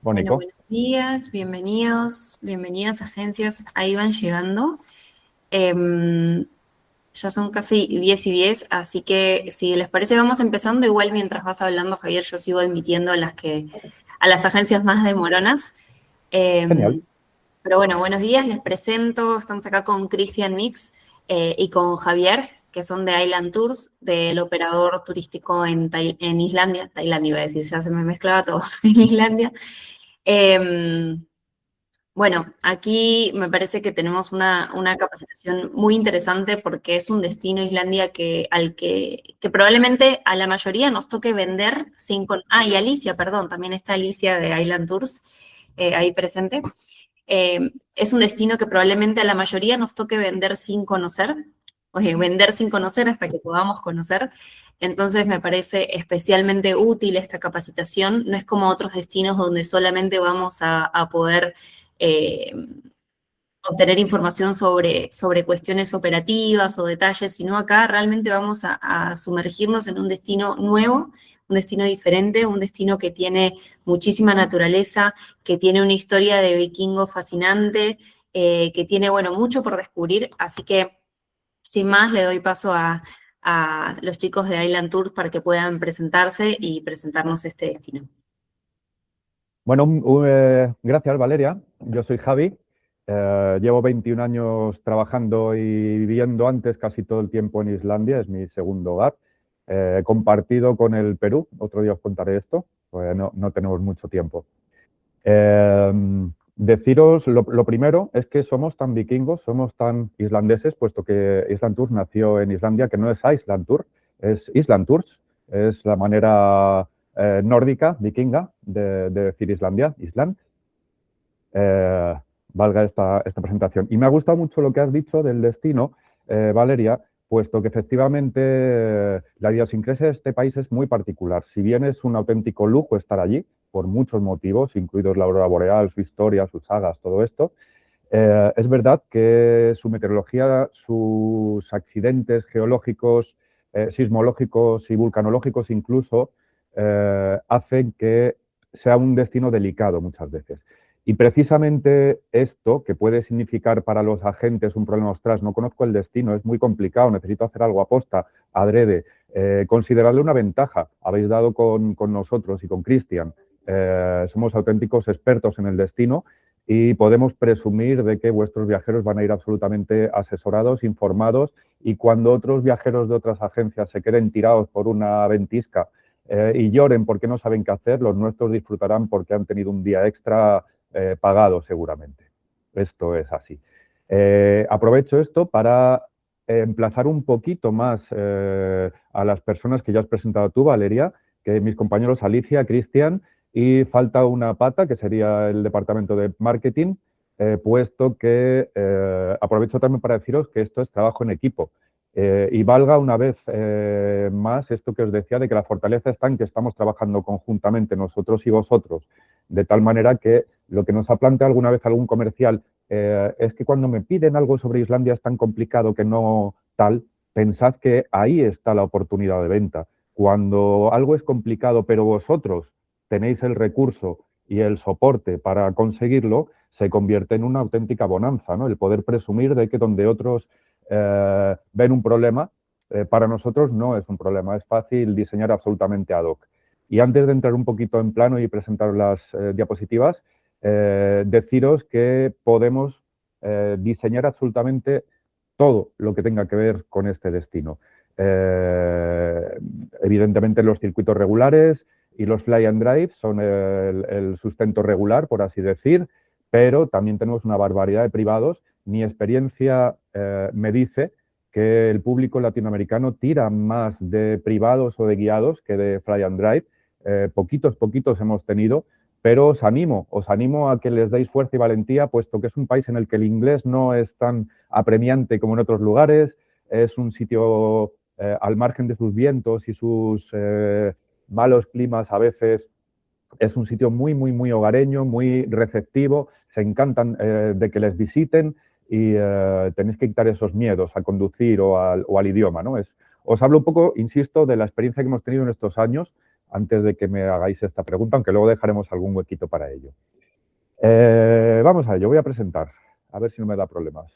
Bueno, Mónico. buenos días, bienvenidos, bienvenidas agencias, ahí van llegando. Em, ya son casi 10:10, así que si les parece vamos empezando. Igual mientras vas hablando, Javier, yo sigo admitiendo a las agencias más demoronas. Genial. Em, pero bueno, buenos días, les presento. Estamos acá con Christian Mix y con Javier, que son de Island Tours, del operador turístico en Islandia. Tailandia iba a decir, ya se me mezclaba todo en Islandia. Em, bueno, aquí me parece que tenemos una capacitación muy interesante porque es un destino Islandia que probablemente a la mayoría nos toque vender sin y Alicia, perdón, también está Alicia de Island Tours ahí presente. Es un destino que probablemente a la mayoría nos toque vender sin conocer, vender sin conocer hasta que podamos conocer. Entonces me parece especialmente útil esta capacitación. No es como otros destinos donde solamente vamos a poder eh, obtener información sobre cuestiones operativas o detalles, sino acá realmente vamos a sumergirnos en un destino nuevo, un destino diferente, un destino que tiene muchísima naturaleza, que tiene una historia de vikingo fascinante, que tiene, bueno, mucho por descubrir. Así que, sin más, le doy paso a los chicos de Island Tours para que puedan presentarse y presentarnos este destino. Bueno, gracias, Valeria. Yo soy Javi. Llevo 21 años trabajando y viviendo antes casi todo el tiempo en Islandia. Es mi segundo hogar. He compartido con el Perú. Otro día os contaré esto, pues no tenemos mucho tiempo. Eh, Deciros, lo primero es que somos tan vikingos, somos tan islandeses, puesto que Island Tours nació en Islandia, que no es Iceland Tour, es Island Tours. Es la manera nórdica, vikinga, de decir Islandia, Island. Eh, Valga esta presentación. Y me ha gustado mucho lo que has dicho del destino, Valeria, puesto que efectivamente la idiosincrasia de este país es muy particular. Si bien es un auténtico lujo estar allí, por muchos motivos, incluidos la aurora boreal, su historia, sus sagas, todo esto, es verdad que su meteorología, sus accidentes geológicos, sismológicos y vulcanológicos incluso, hacen que sea un destino delicado muchas veces. Y precisamente esto, que puede significar para los agentes un problema, ostras, no conozco el destino, es muy complicado, necesito hacer algo aposta, adrede, considerarle una ventaja. Habéis dado con nosotros y con Cristian. Somos auténticos expertos en el destino y podemos presumir de que vuestros viajeros van a ir absolutamente asesorados, informados, y cuando otros viajeros de otras agencias se queden tirados por una ventisca y lloren porque no saben qué hacer, los nuestros disfrutarán porque han tenido un día extra pagado seguramente. Esto es así. Aprovecho esto para emplazar un poquito más a las personas que ya has presentado tú, Valeria, que mis compañeros Alicia, Cristian, y falta una pata, que sería el departamento de marketing, puesto que aprovecho también para deciros que esto es trabajo en equipo. Y valga una vez más esto que os decía de que la fortaleza está en que estamos trabajando conjuntamente nosotros y vosotros, de tal manera que lo que nos ha planteado alguna vez algún comercial es que cuando me piden algo sobre Islandia es tan complicado que no tal, pensad que ahí está la oportunidad de venta. Cuando algo es complicado, pero vosotros tenéis el recurso y el soporte para conseguirlo, se convierte en una auténtica bonanza, ¿no? El poder presumir de que donde otros ven un problema, para nosotros no es un problema, es fácil diseñar absolutamente ad hoc. Y antes de entrar un poquito en plano y presentar las diapositivas, deciros que podemos diseñar absolutamente todo lo que tenga que ver con este destino. Evidentemente los circuitos regulares y los fly and drive son el sustento regular, por así decir, pero también tenemos una barbaridad de privados. Mi experiencia me dice que el público latinoamericano tira más de privados o de guiados que de fly and drive. Poquitos hemos tenido, pero os animo a que les deis fuerza y valentía, puesto que es un país en el que el inglés no es tan apremiante como en otros lugares, es un sitio al margen de sus vientos y sus malos climas a veces, es un sitio muy hogareño, muy receptivo, se encantan de que les visiten y tenéis que quitar esos miedos a conducir o al idioma, ¿no? Os hablo un poco, insisto, de la experiencia que hemos tenido en estos años antes de que me hagáis esta pregunta, aunque luego dejaremos algún huequito para ello. Vamos a ello, voy a presentar, a ver si no me da problemas.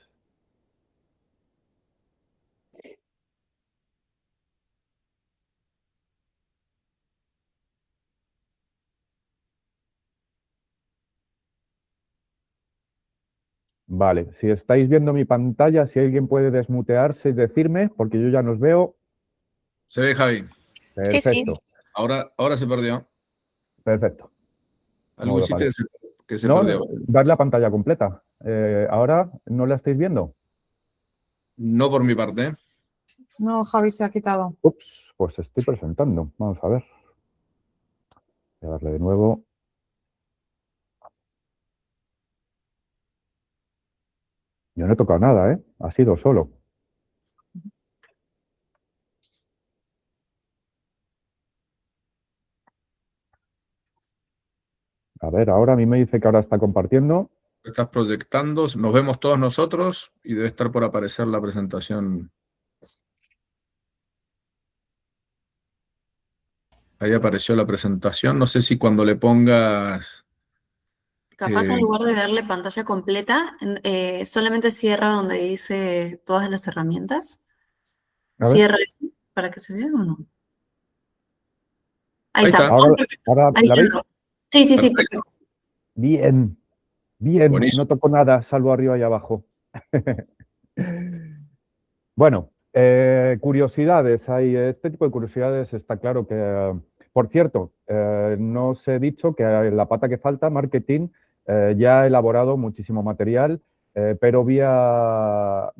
Vale, si estáis viendo mi pantalla, si alguien puede desmutearse y decirme, porque yo ya nos veo. Se ve, Javi. Perfecto. Sí. Ahora se perdió. Perfecto. Algo No, hiciste que se no, perdió. dar la pantalla completa. Ahora, ¿no la estáis viendo? No por mi parte. No, Javi se ha quitado. Ups, pues estoy presentando. Vamos a ver. Voy a darle de nuevo. Yo no he tocado nada, ¿eh? Ha sido solo. A ver, ahora a mí me dice que ahora está compartiendo. Estás proyectando, nos vemos todos nosotros y debe estar por aparecer la presentación. Ahí apareció la presentación. No sé si cuando le pongas... Capaz en lugar de darle pantalla completa, solamente cierra donde dice todas las herramientas. A ver. Cierra eso para que se vea o no. Ahí Ahí está. está. Ahora Ahí ¿la veis? cerró. Sí, Perfecto. perfecto. Bien, Buenísimo. no toco nada, salvo arriba y abajo. Bueno, curiosidades. Hay este tipo de curiosidades, está claro que, por cierto, no os he dicho que en la pata que falta, marketing, ya ha elaborado muchísimo material, pero vía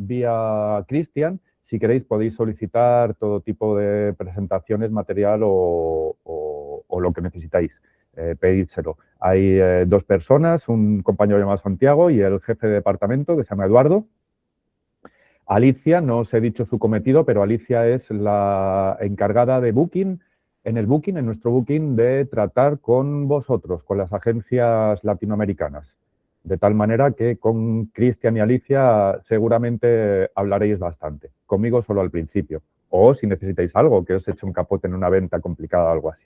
Cristian, si queréis podéis solicitar todo tipo de presentaciones, material o lo que necesitáis. Pedídselo. Hay dos personas, un compañero llamado Santiago y el jefe de departamento que se llama Eduardo. Alicia, no os he dicho su cometido, pero Alicia es la encargada de Booking, en nuestro Booking, de tratar con vosotros, con las agencias latinoamericanas. De tal manera que con Cristian y Alicia seguramente hablaréis bastante. Conmigo solo al principio. O si necesitáis algo, que os eche un capote en una venta complicada o algo así.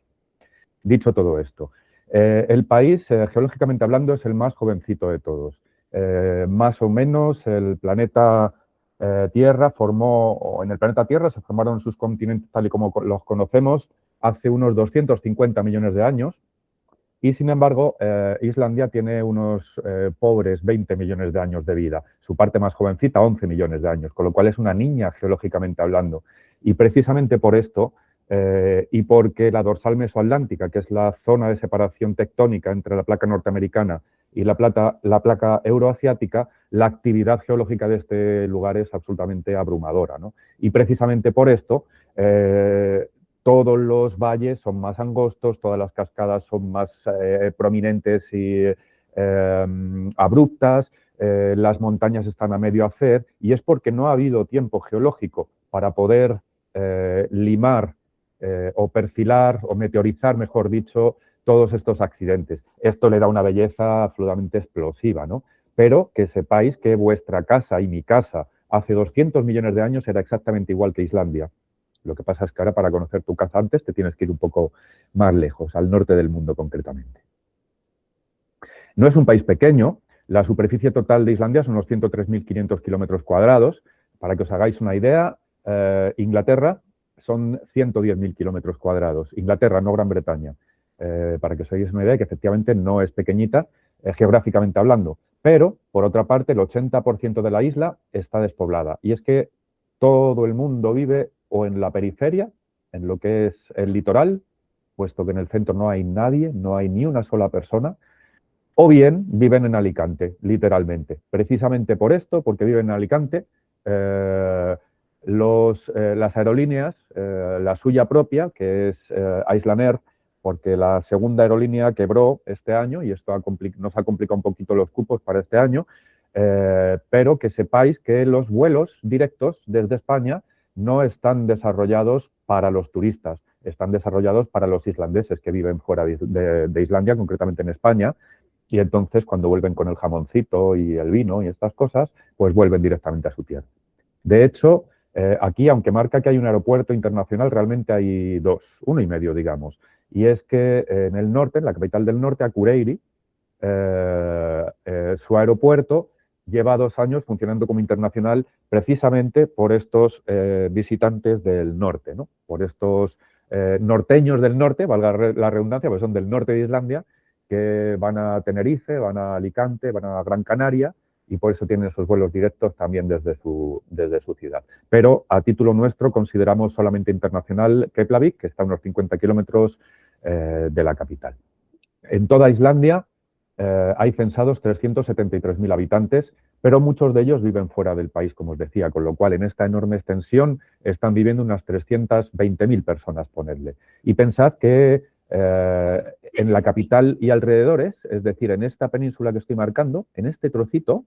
Dicho todo esto, el país, geológicamente hablando, es el más jovencito de todos. Más o menos el planeta Tierra en el planeta Tierra se formaron sus continentes tal y como los conocemos hace unos 250 millones de años y, sin embargo, Islandia tiene unos pobres 20 millones de años de vida. Su parte más jovencita, 11 millones de años, con lo cual es una niña geológicamente hablando. Y precisamente por esto, y porque la dorsal mesoatlántica, que es la zona de separación tectónica entre la placa norteamericana y la placa euroasiática, la actividad geológica de este lugar es absolutamente abrumadora, ¿no? Y precisamente por esto, todos los valles son más angostos, todas las cascadas son más prominentes y abruptas, las montañas están a medio hacer, y es porque no ha habido tiempo geológico para poder limar o perfilar o meteorizar, mejor dicho, todos estos accidentes. Esto le da una belleza absolutamente explosiva, ¿no? Pero que sepáis que vuestra casa y mi casa hace 200 millones de años era exactamente igual que Islandia. Lo que pasa es que ahora para conocer tu casa antes te tienes que ir un poco más lejos, al norte del mundo concretamente. No es un país pequeño. La superficie total de Islandia son unos 103.500 kilómetros cuadrados. Para que os hagáis una idea, Inglaterra son 110.000 kilómetros cuadrados. Inglaterra, no Gran Bretaña. Para que os hagáis una idea, que efectivamente no es pequeñita, geográficamente hablando. Pero, por otra parte, el 80% de la isla está despoblada. Y es que todo el mundo vive o en la periferia, en lo que es el litoral, puesto que en el centro no hay nadie, no hay ni una sola persona, o bien viven en Alicante, literalmente. Precisamente por esto, porque viven en Alicante, las aerolíneas, la suya propia, que es Icelandair, porque la segunda aerolínea quebró este año y esto nos ha complicado un poquito los cupos para este año, pero que sepáis que los vuelos directos desde España no están desarrollados para los turistas, están desarrollados para los islandeses que viven fuera de Islandia, concretamente en España, y entonces cuando vuelven con el jamoncito y el vino y estas cosas, pues vuelven directamente a su tierra. De hecho, aquí, aunque marca que hay un aeropuerto internacional, realmente hay dos, uno y medio, digamos. y es que en el norte, en la capital del norte, Akureyri, su aeropuerto lleva 2 años funcionando como internacional precisamente por estos visitantes del norte, ¿no? Por estos norteños del norte, valga la redundancia, porque son del norte de Islandia, que van a Tenerife, van a Alicante, van a Gran Canaria, y por eso tienen esos vuelos directos también desde su ciudad. Pero a título nuestro consideramos solamente internacional Keflavik, que está a unos 50 kilómetros de la capital. En toda Islandia hay censados 373.000 habitantes, pero muchos de ellos viven fuera del país, como os decía, con lo cual en esta enorme extensión están viviendo unas 320.000 personas, ponedle. Y pensad que en la capital y alrededores, es decir, en esta península que estoy marcando, en este trocito,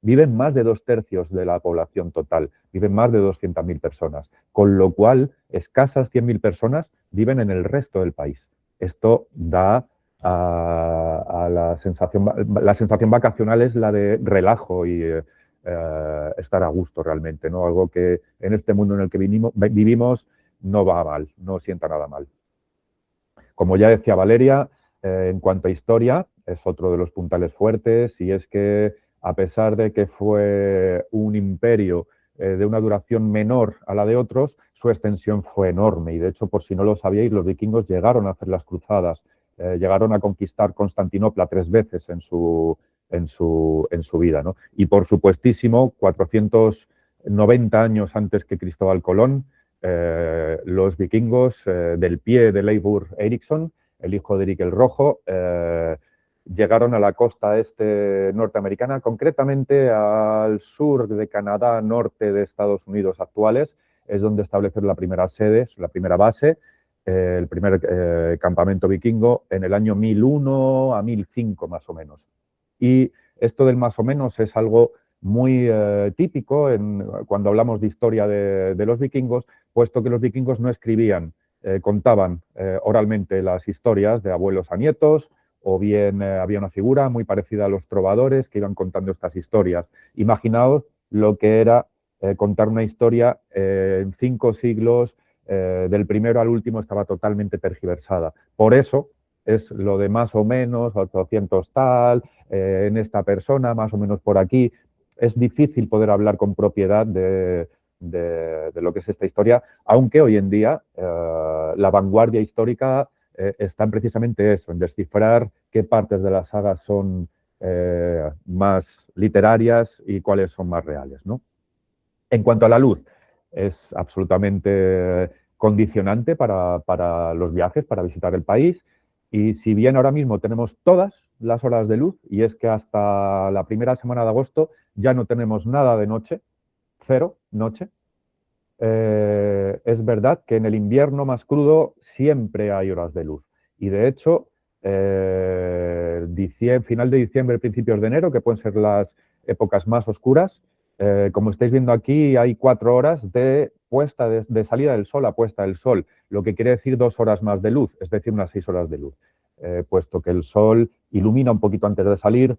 viven más de 2/3 de la población total, viven más de 200.000 personas, con lo cual escasas 100.000 personas viven en el resto del país. Esto da a la sensación vacacional es la de relajo y estar a gusto realmente, ¿no? Algo que en este mundo en el que vivimos no va mal, no sienta nada mal. Como ya decía Valeria, en cuanto a historia, es otro de los puntales fuertes, y es que a pesar de que fue un imperio de una duración menor a la de otros, su extensión fue enorme. Y de hecho, por si no lo sabíais, los vikingos llegaron a hacer las cruzadas, llegaron a conquistar Constantinopla 3 veces en su vida, ¿no? Y por supuestísimo, 490 años antes que Cristóbal Colón, los vikingos del pie de Leifur Eiríksson, el hijo de Erik el Rojo, llegaron a la costa este norteamericana, concretamente al sur de Canadá, norte de Estados Unidos actuales, es donde establecieron la primera sede, la primera base, el primer campamento vikingo en el año 1001 a 1005 más o menos. Y esto del más o menos es algo muy típico cuando hablamos de historia de los vikingos, puesto que los vikingos no escribían, contaban oralmente las historias de abuelos a nietos, o bien había una figura muy parecida a los trovadores que iban contando estas historias. Imaginaos lo que era contar una historia en 5 siglos, del primero al último estaba totalmente tergiversada. Por eso es lo de más o menos, 800 tal, en esta persona, más o menos por aquí. Es difícil poder hablar con propiedad de lo que es esta historia, aunque hoy en día la vanguardia histórica está en precisamente eso, en descifrar qué partes de la saga son más literarias y cuáles son más reales, ¿no? En cuanto a la luz, es absolutamente condicionante para los viajes, para visitar el país, y si bien ahora mismo tenemos todas las horas de luz, y es que hasta la primera semana de agosto ya no tenemos nada de noche, 0 noche, es verdad que en el invierno más crudo siempre hay horas de luz. Y de hecho, final de diciembre, principios de enero, que pueden ser las épocas más oscuras, como estáis viendo aquí, hay 4 horas de salida del sol a puesta del sol, lo que quiere decir 2 horas más de luz, es decir, unas 6 horas de luz, puesto que el sol ilumina un poquito antes de salir,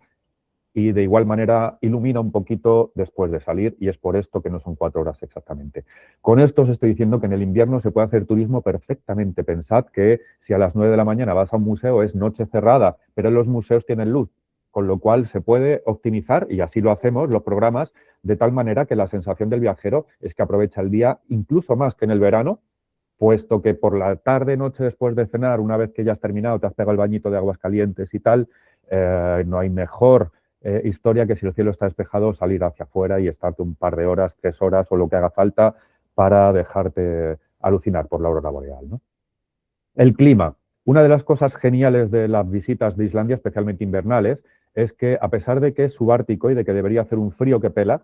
y de igual manera ilumina un poquito después de salir, y es por esto que no son 4 horas exactamente. Con esto os estoy diciendo que en el invierno se puede hacer turismo perfectamente. Pensad que si a las 9 de la mañana vas a un museo es noche cerrada, pero los museos tienen luz, con lo cual se puede optimizar, y así lo hacemos, los programas, de tal manera que la sensación del viajero es que aprovecha el día incluso más que en el verano, puesto que por la tarde, noche después de cenar, una vez que ya has terminado, te has pegado el bañito de aguas calientes y tal, no hay mejor historia que si el cielo está despejado, salir hacia afuera y estarte un par de horas, 3 horas o lo que haga falta para dejarte alucinar por la aurora boreal, ¿no? El clima. Una de las cosas geniales de las visitas de Islandia, especialmente invernales, es que a pesar de que es subártico y de que debería hacer un frío que pela,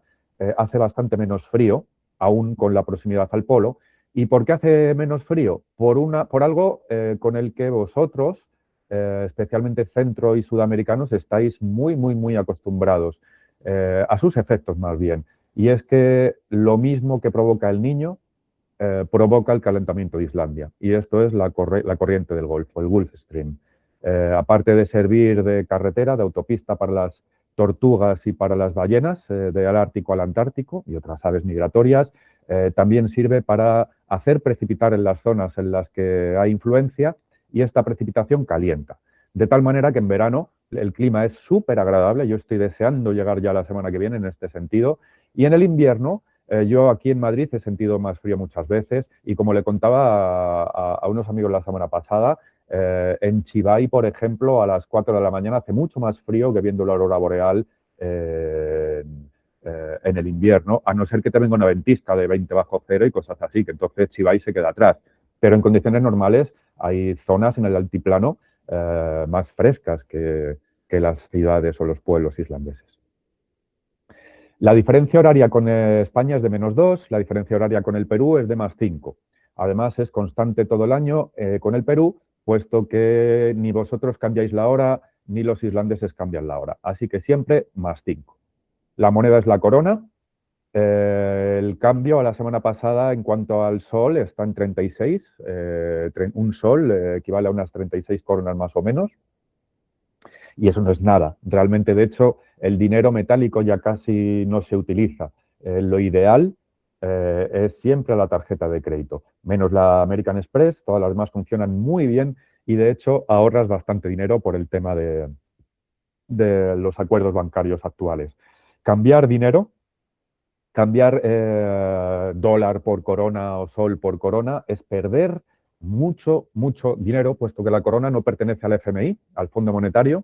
hace bastante menos frío, aún con la proximidad al polo. ¿Y por qué hace menos frío? Por algo con el que vosotros, especialmente centro y sudamericanos, estáis muy, muy, muy acostumbrados a sus efectos más bien. Y es que lo mismo que provoca el Niño, provoca el calentamiento de Islandia. Y esto es la corriente del Golfo, el Gulf Stream. Aparte de servir de carretera, de autopista para las tortugas y para las ballenas, del Ártico al Antártico y otras aves migratorias, también sirve para hacer precipitar en las zonas en las que hay influencia y esta precipitación calienta. De tal manera que en verano el clima es súper agradable, yo estoy deseando llegar ya la semana que viene en este sentido, y en el invierno yo aquí en Madrid he sentido más frío muchas veces y como le contaba a unos amigos la semana pasada, en Chivay, por ejemplo, a las 4 de la mañana hace mucho más frío que viendo la aurora boreal en el invierno, a no ser que te venga una ventisca de 20 bajo cero y cosas así, que entonces Chivay se queda atrás. Pero en condiciones normales hay zonas en el altiplano más frescas que las ciudades o los pueblos islandeses. La diferencia horaria con España es de -2, la diferencia horaria con el Perú es de +5. Además, es constante todo el año con el Perú, puesto que ni vosotros cambiáis la hora, ni los islandeses cambian la hora. Así que siempre +5. La moneda es la corona. El cambio a la semana pasada en cuanto al sol está en 36. Un sol equivale a unas 36 coronas más o menos. Y eso no es nada. Realmente, de hecho, el dinero metálico ya casi no se utiliza. Lo ideal es siempre la tarjeta de crédito, menos la American Express, todas las demás funcionan muy bien y de hecho ahorras bastante dinero por el tema de los acuerdos bancarios actuales. Cambiar dinero, cambiar dólar por corona o sol por corona es perder mucho dinero, puesto que la corona no pertenece al FMI, al Fondo Monetario,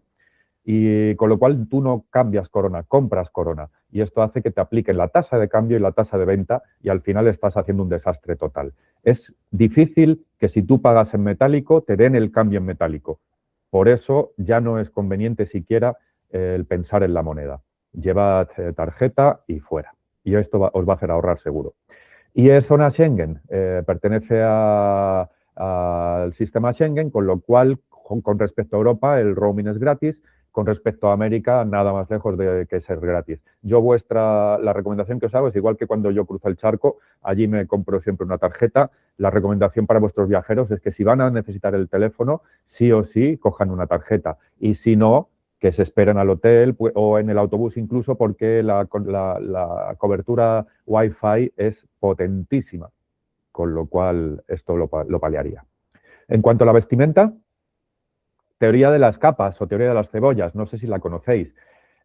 y con lo cual tú no cambias corona, compras corona. Y esto hace que te apliquen la tasa de cambio y la tasa de venta y al final estás haciendo un desastre total. Es difícil que si tú pagas en metálico te den el cambio en metálico. Por eso ya no es conveniente siquiera el pensar en la moneda. Llevad tarjeta y fuera. Y esto os va a hacer ahorrar seguro. Y es zona Schengen, pertenece al sistema Schengen, con lo cual con respecto a Europa el roaming es gratis. Con respecto a América, nada más lejos de que ser gratis. La recomendación que os hago es igual que cuando yo cruzo el charco, allí me compro siempre una tarjeta. La recomendación para vuestros viajeros es que si van a necesitar el teléfono, sí o sí, cojan una tarjeta. Y si no, que se esperen al hotel o en el autobús incluso, porque la cobertura Wi-Fi es potentísima, con lo cual esto lo paliaría. En cuanto a la vestimenta, teoría de las capas o teoría de las cebollas, no sé si la conocéis.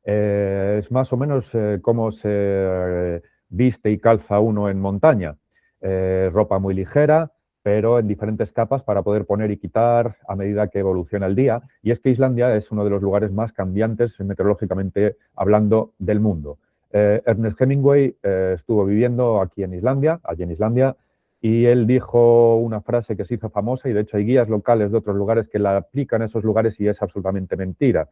Es más o menos cómo se viste y calza uno en montaña. Ropa muy ligera, pero en diferentes capas para poder poner y quitar a medida que evoluciona el día. Y es que Islandia es uno de los lugares más cambiantes meteorológicamente hablando del mundo. Ernest Hemingway estuvo viviendo allí en Islandia, y él dijo una frase que se hizo famosa y de hecho hay guías locales de otros lugares que la aplican a esos lugares y es absolutamente mentira.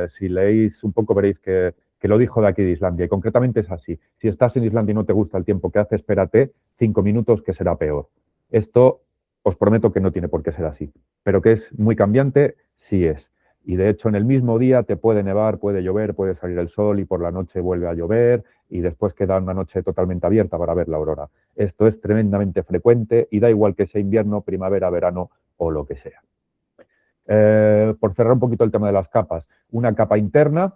Si leéis un poco veréis que lo dijo de aquí de Islandia y concretamente es así. Si estás en Islandia y no te gusta el tiempo que hace, espérate 5 minutos que será peor. Esto os prometo que no tiene por qué ser así, pero que es muy cambiante, sí es. Y de hecho en el mismo día te puede nevar, puede llover, puede salir el sol y por la noche vuelve a llover y después queda una noche totalmente abierta para ver la aurora. Esto es tremendamente frecuente y da igual que sea invierno, primavera, verano o lo que sea. Por cerrar un poquito el tema de las capas, una capa interna,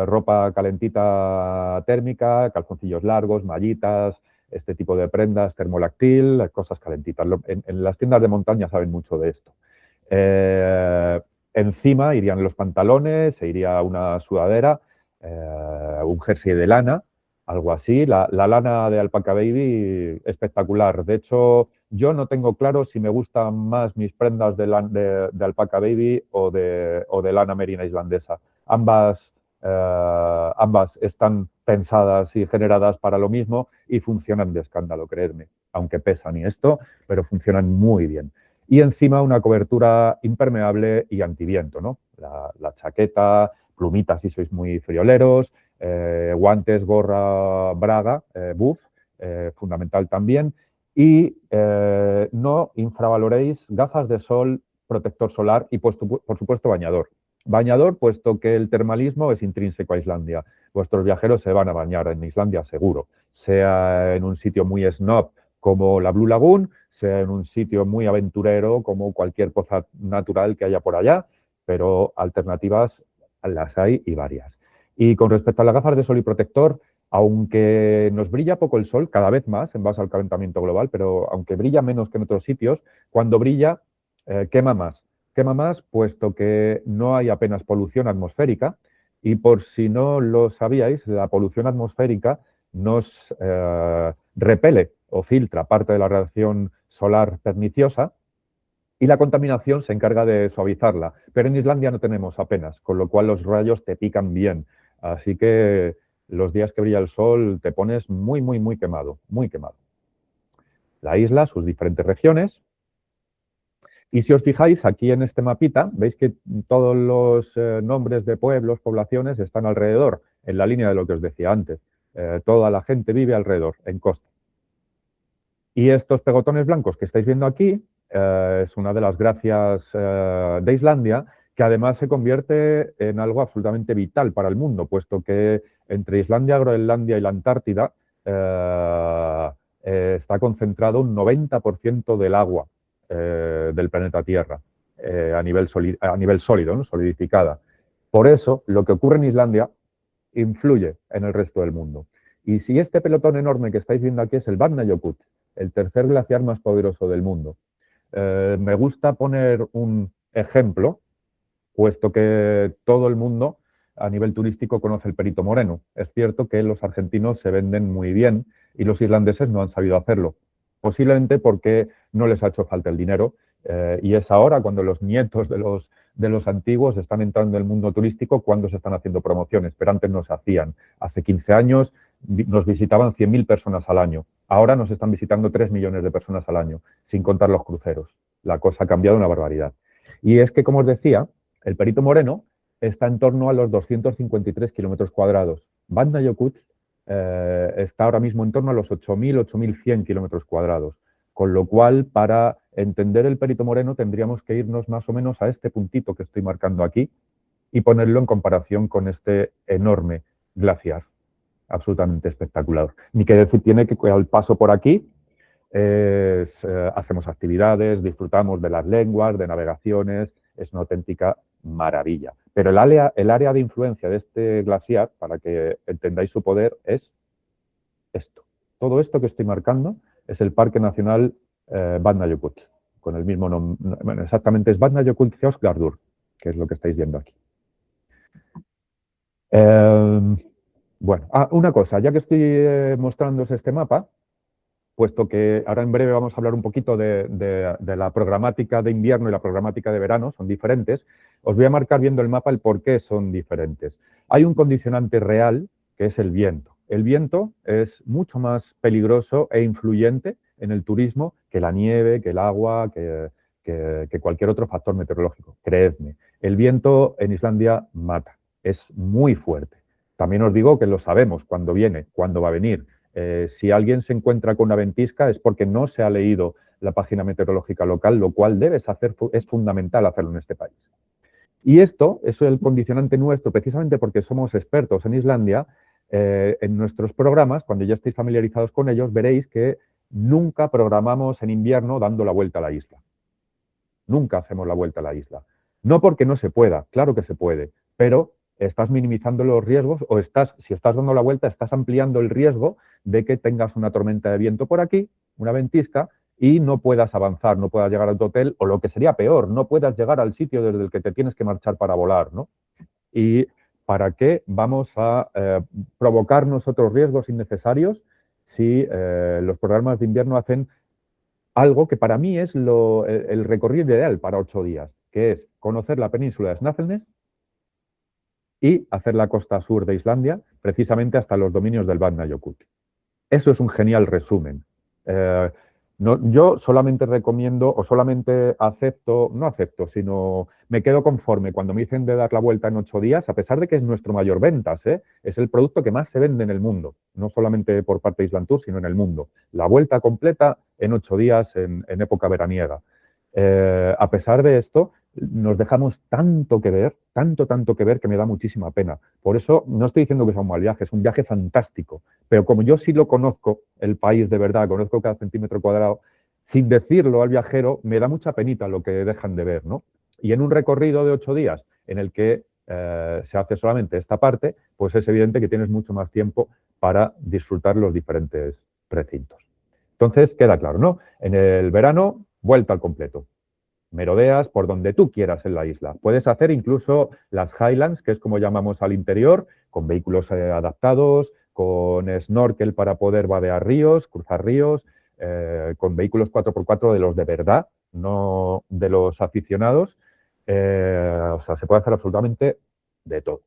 ropa calentita térmica, calzoncillos largos, mallitas, este tipo de prendas, termolactil, cosas calentitas. En las tiendas de montaña saben mucho de esto. Encima irían los pantalones, se iría una sudadera, un jersey de lana, algo así. La lana de Alpaca Baby, espectacular. De hecho, yo no tengo claro si me gustan más mis prendas de Alpaca Baby o de lana merina islandesa. Ambas están pensadas y generadas para lo mismo y funcionan de escándalo, creedme, aunque pesan y esto, pero funcionan muy bien. Y encima una cobertura impermeable y antiviento, ¿no? La chaqueta, plumitas si sois muy frioleros, guantes, gorra, braga, buff, fundamental también. Y no infravaloréis gafas de sol, protector solar y, por supuesto, bañador. Bañador, puesto que el termalismo es intrínseco a Islandia. Vuestros viajeros se van a bañar en Islandia seguro, sea en un sitio muy snob como la Blue Lagoon, sea en un sitio muy aventurero como cualquier poza natural que haya por allá, pero alternativas las hay y varias. Y con respecto a las gafas de sol y protector, aunque nos brilla poco el sol, cada vez más en base al calentamiento global, pero aunque brilla menos que en otros sitios, cuando brilla quema más. quema más puesto que no hay apenas polución atmosférica y por si no lo sabíais, la polución atmosférica nos repele o filtra parte de la radiación solar perniciosa y la contaminación se encarga de suavizarla. Pero en Islandia no tenemos apenas, con lo cual los rayos te pican bien. Así que los días que brilla el sol te pones muy, muy, muy quemado, muy quemado. La isla, sus diferentes regiones. Y si os fijáis aquí en este mapita, veis que todos los nombres de pueblos, poblaciones están alrededor, en la línea de lo que os decía antes. Toda la gente vive alrededor, en costa. Y estos pegotones blancos que estáis viendo aquí es una de las gracias de Islandia, que además se convierte en algo absolutamente vital para el mundo, puesto que entre Islandia, Groenlandia y la Antártida está concentrado un 90% del agua del planeta Tierra a nivel sólido, ¿no? Solidificada. Por eso, lo que ocurre en Islandia influye en el resto del mundo. Y si este pelotón enorme que estáis viendo aquí es el Vatnajökull, el tercer glaciar más poderoso del mundo. Me gusta poner un ejemplo, puesto que todo el mundo a nivel turístico conoce el Perito Moreno. Es cierto que los argentinos se venden muy bien y los islandeses no han sabido hacerlo, posiblemente porque no les ha hecho falta el dinero y es ahora cuando los nietos de los antiguos están entrando en el mundo turístico cuando se están haciendo promociones, pero antes no se hacían. Hace 15 años nos visitaban 100.000 personas al año. Ahora nos están visitando 3 millones de personas al año, sin contar los cruceros. La cosa ha cambiado una barbaridad. Y es que, como os decía, el Perito Moreno está en torno a los 253 kilómetros cuadrados. Vatnajökull está ahora mismo en torno a los 8.000, 8.100 kilómetros cuadrados. Con lo cual, para entender el Perito Moreno, tendríamos que irnos más o menos a este puntito que estoy marcando aquí y ponerlo en comparación con este enorme glaciar. Absolutamente espectacular. Ni que decir tiene que al paso por aquí hacemos actividades, disfrutamos de las lenguas, de navegaciones, es una auténtica maravilla. Pero el área de influencia de este glaciar, para que entendáis su poder, es esto. Todo esto que estoy marcando es el Parque Nacional Vatnajökull, con el mismo nombre. Bueno, exactamente es Vatnajökull-Þjórsárver, que es lo que estáis viendo aquí. Bueno, una cosa, ya que estoy mostrándoos este mapa, puesto que ahora en breve vamos a hablar un poquito de la programática de invierno y la programática de verano, son diferentes, os voy a marcar viendo el mapa el por qué son diferentes. Hay un condicionante real, que es el viento. El viento es mucho más peligroso e influyente en el turismo que la nieve, que el agua, que cualquier otro factor meteorológico. Creedme, el viento en Islandia mata, es muy fuerte. También os digo que lo sabemos cuándo viene, cuándo va a venir. Si alguien se encuentra con una ventisca es porque no se ha leído la página meteorológica local, lo cual debes hacer, es fundamental hacerlo en este país. Y esto es el condicionante nuestro, precisamente porque somos expertos en Islandia. En nuestros programas, cuando ya estéis familiarizados con ellos, veréis que nunca programamos en invierno dando la vuelta a la isla. Nunca hacemos la vuelta a la isla. No porque no se pueda, claro que se puede, pero estás minimizando los riesgos o si estás dando la vuelta, estás ampliando el riesgo de que tengas una tormenta de viento por aquí, una ventisca, y no puedas avanzar, no puedas llegar a tu hotel, o lo que sería peor, no puedas llegar al sitio desde el que te tienes que marchar para volar, ¿no? ¿Y para qué vamos a provocarnos otros riesgos innecesarios si los programas de invierno hacen algo que para mí es el recorrido ideal para 8 días, que es conocer la península de Snaefellsnes y hacer la costa sur de Islandia, precisamente hasta los dominios del Vatnajökull. Eso es un genial resumen. Yo solamente recomiendo o solamente sino me quedo conforme cuando me dicen de dar la vuelta en 8 días, a pesar de que es nuestro mayor ventas, es el producto que más se vende en el mundo, no solamente por parte de Island Tour, sino en el mundo. La vuelta completa en 8 días en época veraniega. A pesar de esto, nos dejamos tanto que ver, tanto que ver, que me da muchísima pena. Por eso no estoy diciendo que sea un mal viaje, es un viaje fantástico. Pero como yo sí lo conozco, el país de verdad, conozco cada centímetro cuadrado, sin decirlo al viajero, me da mucha penita lo que dejan de ver, ¿no? Y en un recorrido de 8 días en el que se hace solamente esta parte, pues es evidente que tienes mucho más tiempo para disfrutar los diferentes recintos. Entonces, queda claro, ¿no? En el verano, vuelta al completo. Merodeas por donde tú quieras en la isla. Puedes hacer incluso las Highlands, que es como llamamos al interior, con vehículos adaptados, con snorkel para poder vadear ríos, cruzar ríos, con vehículos 4x4 de los de verdad, no de los aficionados. O sea, se puede hacer absolutamente de todo.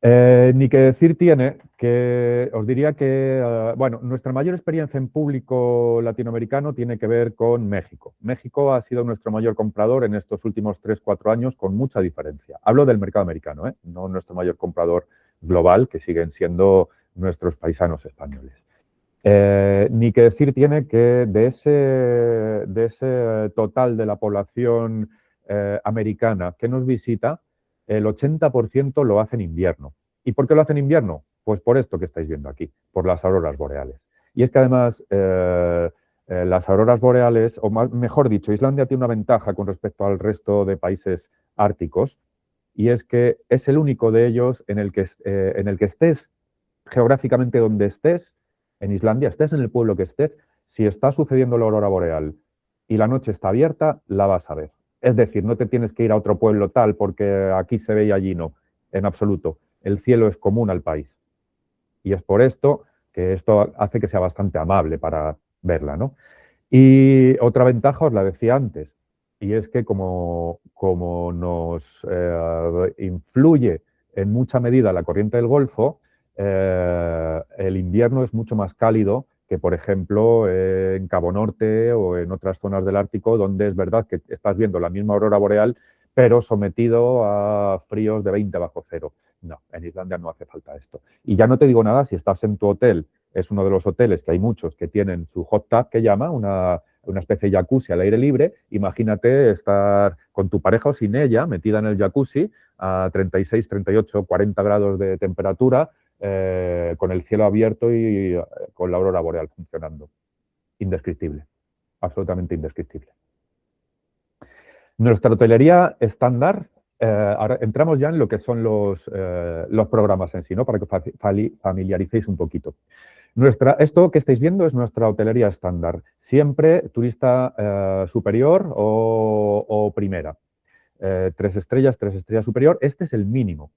Ni que decir tiene que os diría que, bueno, nuestra mayor experiencia en público latinoamericano tiene que ver con México. México ha sido nuestro mayor comprador en estos últimos 3-4 años con mucha diferencia. Hablo del mercado americano, no nuestro mayor comprador global, que siguen siendo nuestros paisanos españoles. Ni que decir tiene que de ese total de la población americana que nos visita, el 80% lo hace en invierno. ¿Y por qué lo hace en invierno? Pues por esto que estáis viendo aquí, por las auroras boreales. Y es que además las auroras boreales, o mejor dicho, Islandia tiene una ventaja con respecto al resto de países árticos, y es que es el único de ellos en el que estés geográficamente donde estés, en Islandia, estés en el pueblo que estés, si está sucediendo la aurora boreal y la noche está abierta, la vas a ver. Es decir, no te tienes que ir a otro pueblo tal porque aquí se ve y allí no, en absoluto. El cielo es común al país. Y es por esto que esto hace que sea bastante amable para verla, ¿no? Y otra ventaja os la decía antes, y es que como nos influye en mucha medida la corriente del Golfo, el invierno es mucho más cálido que, por ejemplo, en Cabo Norte o en otras zonas del Ártico, donde es verdad que estás viendo la misma aurora boreal, pero sometido a fríos de 20 bajo cero. No, en Islandia no hace falta esto. Y ya no te digo nada si estás en tu hotel, es uno de los hoteles que hay muchos que tienen su hot tub, que llama, una especie de jacuzzi al aire libre. Imagínate estar con tu pareja o sin ella, metida en el jacuzzi a 36, 38, 40 grados de temperatura, con el cielo abierto y con la aurora boreal funcionando. Indescriptible, absolutamente indescriptible. Nuestra hotelería estándar, ahora entramos ya en lo que son los programas en sí, ¿no? Para que familiaricéis un poquito. Esto que estáis viendo es nuestra hotelería estándar, siempre turista superior o primera. 3 estrellas superior, este es el mínimo,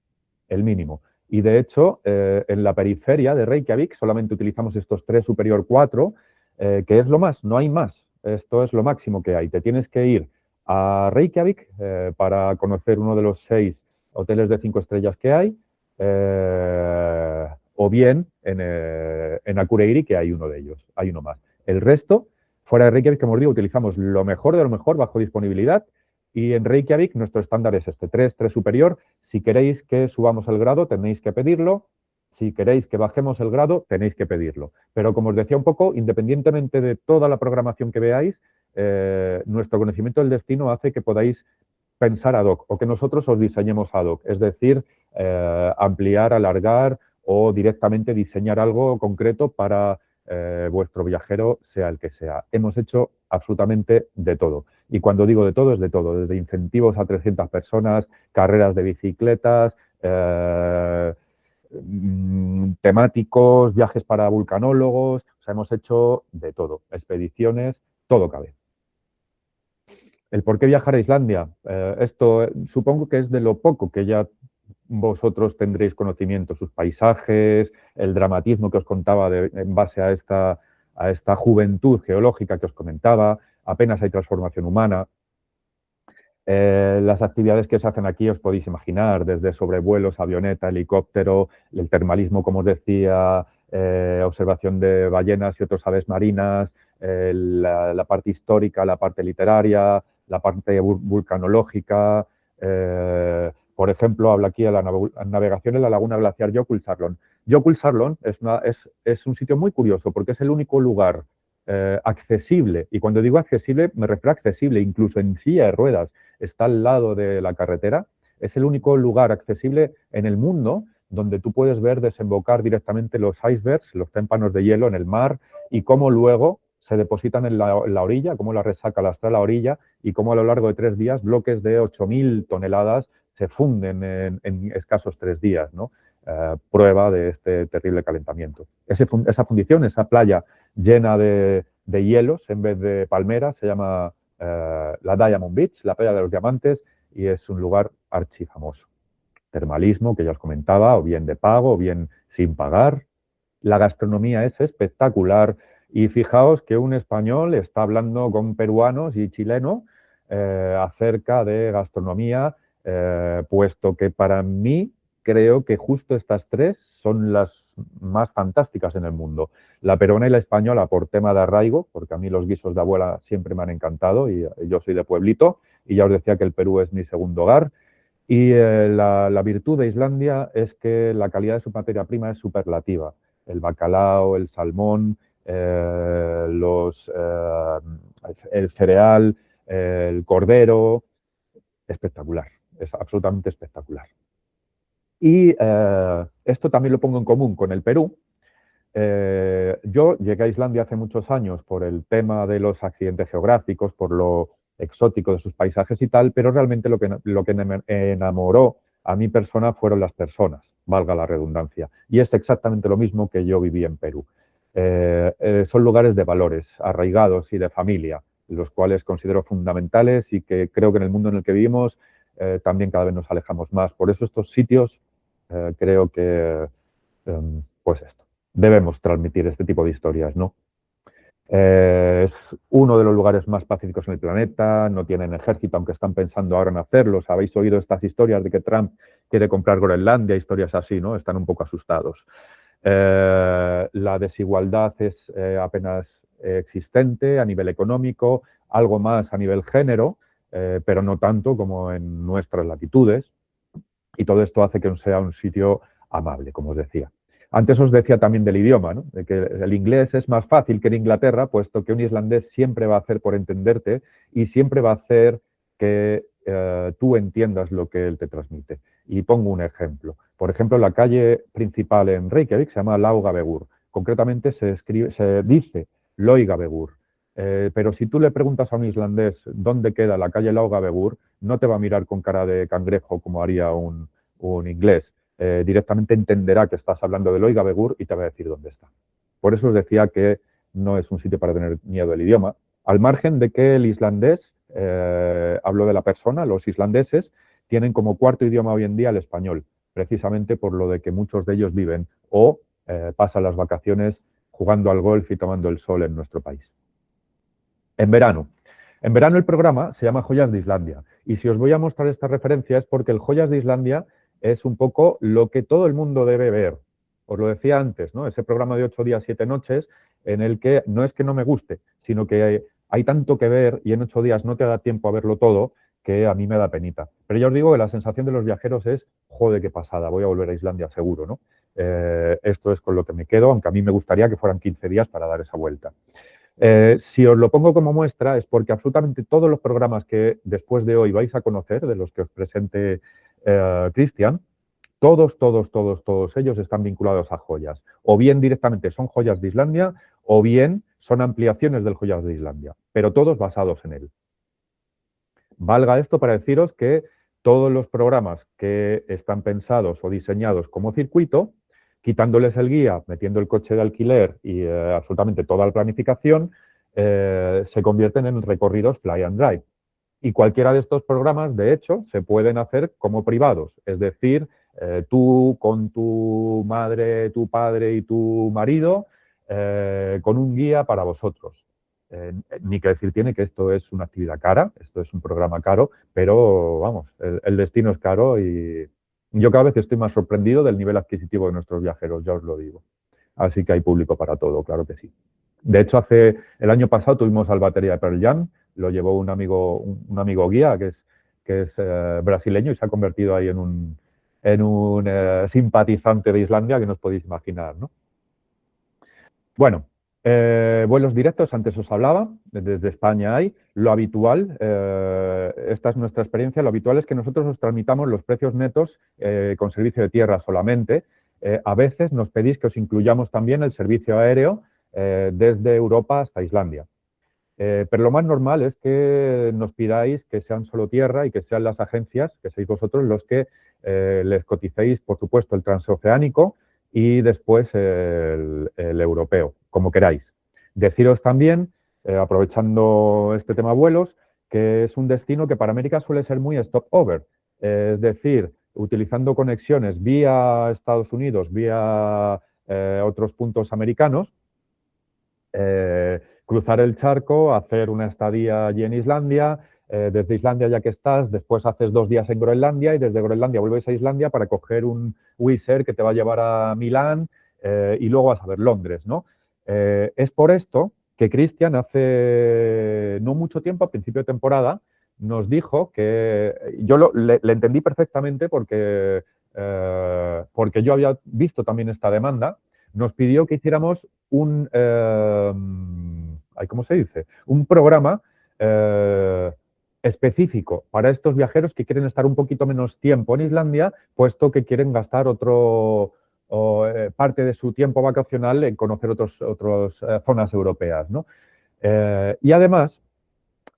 el mínimo. Y de hecho, en la periferia de Reykjavik solamente utilizamos estos 3 superior 4, que es lo más, no hay más. Esto es lo máximo que hay. Te tienes que ir a Reykjavik para conocer uno de los 6 hoteles de 5 estrellas que hay, o bien en Akureyri, que hay uno de ellos, hay uno más. El resto, fuera de Reykjavik, como os digo, utilizamos lo mejor de lo mejor bajo disponibilidad, y en Reykjavik nuestro estándar es este, 3 superior. Si queréis que subamos el grado, tenéis que pedirlo. Si queréis que bajemos el grado, tenéis que pedirlo. Pero como os decía un poco, independientemente de toda la programación que veáis, nuestro conocimiento del destino hace que podáis pensar ad hoc o que nosotros os diseñemos ad hoc. Es decir, ampliar, alargar o directamente diseñar algo concreto para vuestro viajero, sea el que sea. Hemos hecho absolutamente de todo. Y cuando digo de todo, es de todo. Desde incentivos a 300 personas, carreras de bicicletas, temáticos, viajes para vulcanólogos. O sea, hemos hecho de todo. Expediciones, todo cabe. ¿El por qué viajar a Islandia? Esto supongo que es de lo poco que ya vosotros tendréis conocimiento, sus paisajes, el dramatismo que os contaba en base a esta juventud geológica que os comentaba, apenas hay transformación humana. Las actividades que se hacen aquí os podéis imaginar, desde sobrevuelos, avioneta, helicóptero, el termalismo, como os decía, observación de ballenas y otras aves marinas, la parte histórica, la parte literaria, la parte vulcanológica. Por ejemplo, habla aquí de la navegación en la laguna glaciar Jökulsárlón. Jökulsárlón es un sitio muy curioso porque es el único lugar accesible, y cuando digo accesible me refiero a accesible incluso en silla de ruedas, está al lado de la carretera, es el único lugar accesible en el mundo donde tú puedes ver desembocar directamente los icebergs, los témpanos de hielo en el mar, y cómo luego se depositan en la orilla, cómo la resaca las trae a la orilla, y cómo a lo largo de 3 días bloques de 8.000 toneladas se funden en escasos 3 días, ¿no? Prueba de este terrible calentamiento. Esa fundición, esa playa llena de de hielos en vez de palmeras, se llama la Diamond Beach, la playa de los diamantes, y es un lugar archifamoso. Termalismo, que ya os comentaba, o bien de pago, o bien sin pagar. La gastronomía es espectacular y fijaos que un español está hablando con peruanos y chilenos acerca de gastronomía, puesto que para mí creo que justo estas tres son las más fantásticas en el mundo. La peruana y la española por tema de arraigo, porque a mí los guisos de abuela siempre me han encantado y yo soy de pueblito y ya os decía que el Perú es mi segundo hogar. Y la virtud de Islandia es que la calidad de su materia prima es superlativa. El bacalao, el salmón, el cereal, el cordero, espectacular, es absolutamente espectacular. Y esto también lo pongo en común con el Perú. Yo llegué a Islandia hace muchos años por el tema de los accidentes geográficos, por lo exótico de sus paisajes y tal, pero realmente lo que me enamoró a mi persona fueron las personas, valga la redundancia. Y es exactamente lo mismo que yo viví en Perú. Son lugares de valores arraigados y de familia, los cuales considero fundamentales y que creo que en el mundo en el que vivimos también cada vez nos alejamos más. Por eso estos sitios creo que, pues esto, debemos transmitir este tipo de historias, ¿no? Es uno de los lugares más pacíficos en el planeta, no tienen ejército, aunque están pensando ahora en hacerlo. Habéis oído estas historias de que Trump quiere comprar Groenlandia, historias así, ¿no? Están un poco asustados. La desigualdad es apenas existente a nivel económico, algo más a nivel género, pero no tanto como en nuestras latitudes. Y todo esto hace que sea un sitio amable, como os decía. Antes os decía también del idioma, ¿no? De que el inglés es más fácil que en Inglaterra, puesto que un islandés siempre va a hacer por entenderte y siempre va a hacer que tú entiendas lo que él te transmite. Y pongo un ejemplo. Por ejemplo, la calle principal en Reykjavik se llama Laugavegur. Concretamente se dice Laugavegur. Pero si tú le preguntas a un islandés dónde queda la calle Laugavegur, no te va a mirar con cara de cangrejo como haría un inglés. Directamente entenderá que estás hablando de Laugavegur y te va a decir dónde está. Por eso os decía que no es un sitio para tener miedo del idioma, al margen de que el islandés, hablo de la persona, los islandeses, tienen como cuarto idioma hoy en día el español, precisamente por lo de que muchos de ellos viven o pasan las vacaciones jugando al golf y tomando el sol en nuestro país. En verano el programa se llama Joyas de Islandia y si os voy a mostrar esta referencia es porque el Joyas de Islandia es un poco lo que todo el mundo debe ver. Os lo decía antes, ¿no? Ese programa de 8 días, 7 noches, en el que no es que no me guste, sino que hay tanto que ver y en 8 días no te da tiempo a verlo todo, que a mí me da penita. Pero ya os digo que la sensación de los viajeros es, joder, qué pasada, voy a volver a Islandia seguro, ¿no? Esto es con lo que me quedo, aunque a mí me gustaría que fueran 15 días para dar esa vuelta. Si os lo pongo como muestra es porque absolutamente todos los programas que después de hoy vais a conocer, de los que os presente Cristian, todos ellos están vinculados a joyas. O bien directamente son joyas de Islandia o bien son ampliaciones del Joyas de Islandia, pero todos basados en él. Valga esto para deciros que todos los programas que están pensados o diseñados como circuito, quitándoles el guía, metiendo el coche de alquiler y absolutamente toda la planificación, se convierten en recorridos fly and drive. Y cualquiera de estos programas, de hecho, se pueden hacer como privados, es decir, tú con tu madre, tu padre y tu marido, con un guía para vosotros. Ni que decir tiene que esto es una actividad cara, esto es un programa caro, pero vamos, el destino es caro y yo cada vez estoy más sorprendido del nivel adquisitivo de nuestros viajeros, ya os lo digo. Así que hay público para todo, claro que sí. De hecho, el año pasado tuvimos al batería de Pearl Jam, lo llevó un amigo guía que es brasileño y se ha convertido ahí en un simpatizante de Islandia que no os podéis imaginar, ¿no? Bueno, vuelos directos, antes os hablaba, desde España hay. Lo habitual, esta es nuestra experiencia, lo habitual es que nosotros os transmitamos los precios netos con servicio de tierra solamente. A veces nos pedís que os incluyamos también el servicio aéreo desde Europa hasta Islandia. Pero lo más normal es que nos pidáis que sean solo tierra y que sean las agencias, que sois vosotros los que les coticéis, por supuesto, el transoceánico y después el europeo, como queráis. Deciros también aprovechando este tema vuelos, que es un destino que para América suele ser muy stopover, es decir, utilizando conexiones vía Estados Unidos, vía otros puntos americanos, cruzar el charco, hacer una estadía allí en Islandia, desde Islandia ya que estás, después haces 2 días en Groenlandia y desde Groenlandia vuelves a Islandia para coger un Wizz Air que te va a llevar a Milán y luego vas a ver Londres, ¿no? Es por esto que Cristian hace no mucho tiempo, a principio de temporada, nos dijo que yo le entendí perfectamente porque yo había visto también esta demanda. Nos pidió que hiciéramos un, ¿cómo se dice? Un programa específico para estos viajeros que quieren estar un poquito menos tiempo en Islandia, puesto que quieren gastar parte de su tiempo vacacional en conocer otras zonas europeas, ¿no? Y además,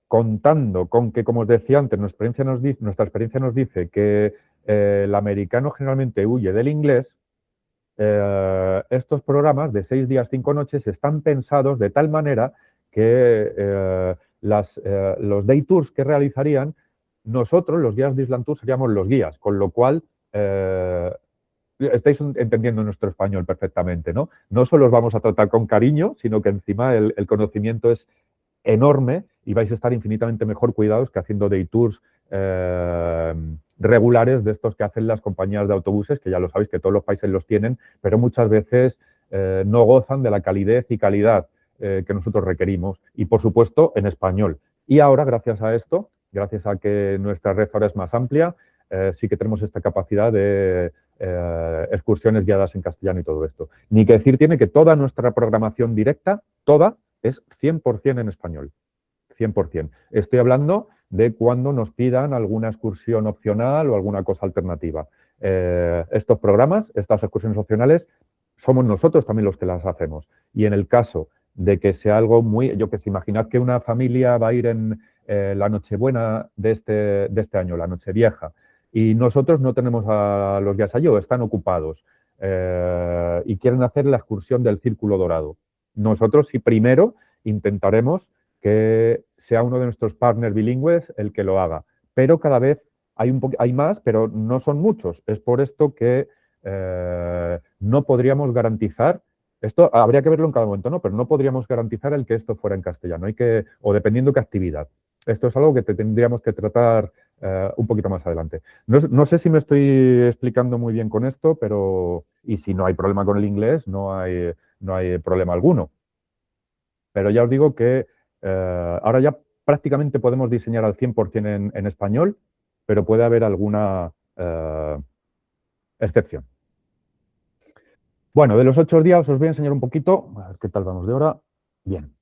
contando con que, como os decía antes, nuestra experiencia nos dice que el americano generalmente huye del inglés. Estos programas de 6 días, 5 noches están pensados de tal manera que los day tours que realizarían, nosotros, los guías de Island Tour, seríamos los guías, con lo cual estáis entendiendo nuestro español perfectamente, ¿no? No solo os vamos a tratar con cariño, sino que encima el conocimiento es enorme y vais a estar infinitamente mejor cuidados que haciendo day tours regulares de estos que hacen las compañías de autobuses, que ya lo sabéis que todos los países los tienen, pero muchas veces no gozan de la calidez y calidad que nosotros requerimos y, por supuesto, en español. Y ahora, gracias a esto, gracias a que nuestra red ahora es más amplia, sí que tenemos esta capacidad de excursiones guiadas en castellano y todo esto. Ni que decir tiene que toda nuestra programación directa, toda, es 100% en español. 100%. Estoy hablando de cuando nos pidan alguna excursión opcional o alguna cosa alternativa. Estos programas, estas excursiones opcionales, somos nosotros también los que las hacemos. Y en el caso de que sea algo muy... Yo que sé, imaginad que una familia va a ir en la Nochebuena de este año, la Nochevieja, y nosotros no tenemos a los guías allí, están ocupados y quieren hacer la excursión del Círculo Dorado. Nosotros sí primero intentaremos que sea uno de nuestros partners bilingües el que lo haga, pero cada vez hay más, pero no son muchos. Es por esto que no podríamos garantizar, esto habría que verlo en cada momento, ¿no? Pero no podríamos garantizar el que esto fuera en castellano, o dependiendo qué actividad. Esto es algo que tendríamos que tratar un poquito más adelante. No sé si me estoy explicando muy bien con esto, pero y si no hay problema con el inglés, no hay problema alguno. Pero ya os digo que ahora ya prácticamente podemos diseñar al 100% en español, pero puede haber alguna excepción. Bueno, de los 8 días os voy a enseñar un poquito, a ver qué tal vamos de hora. Bien.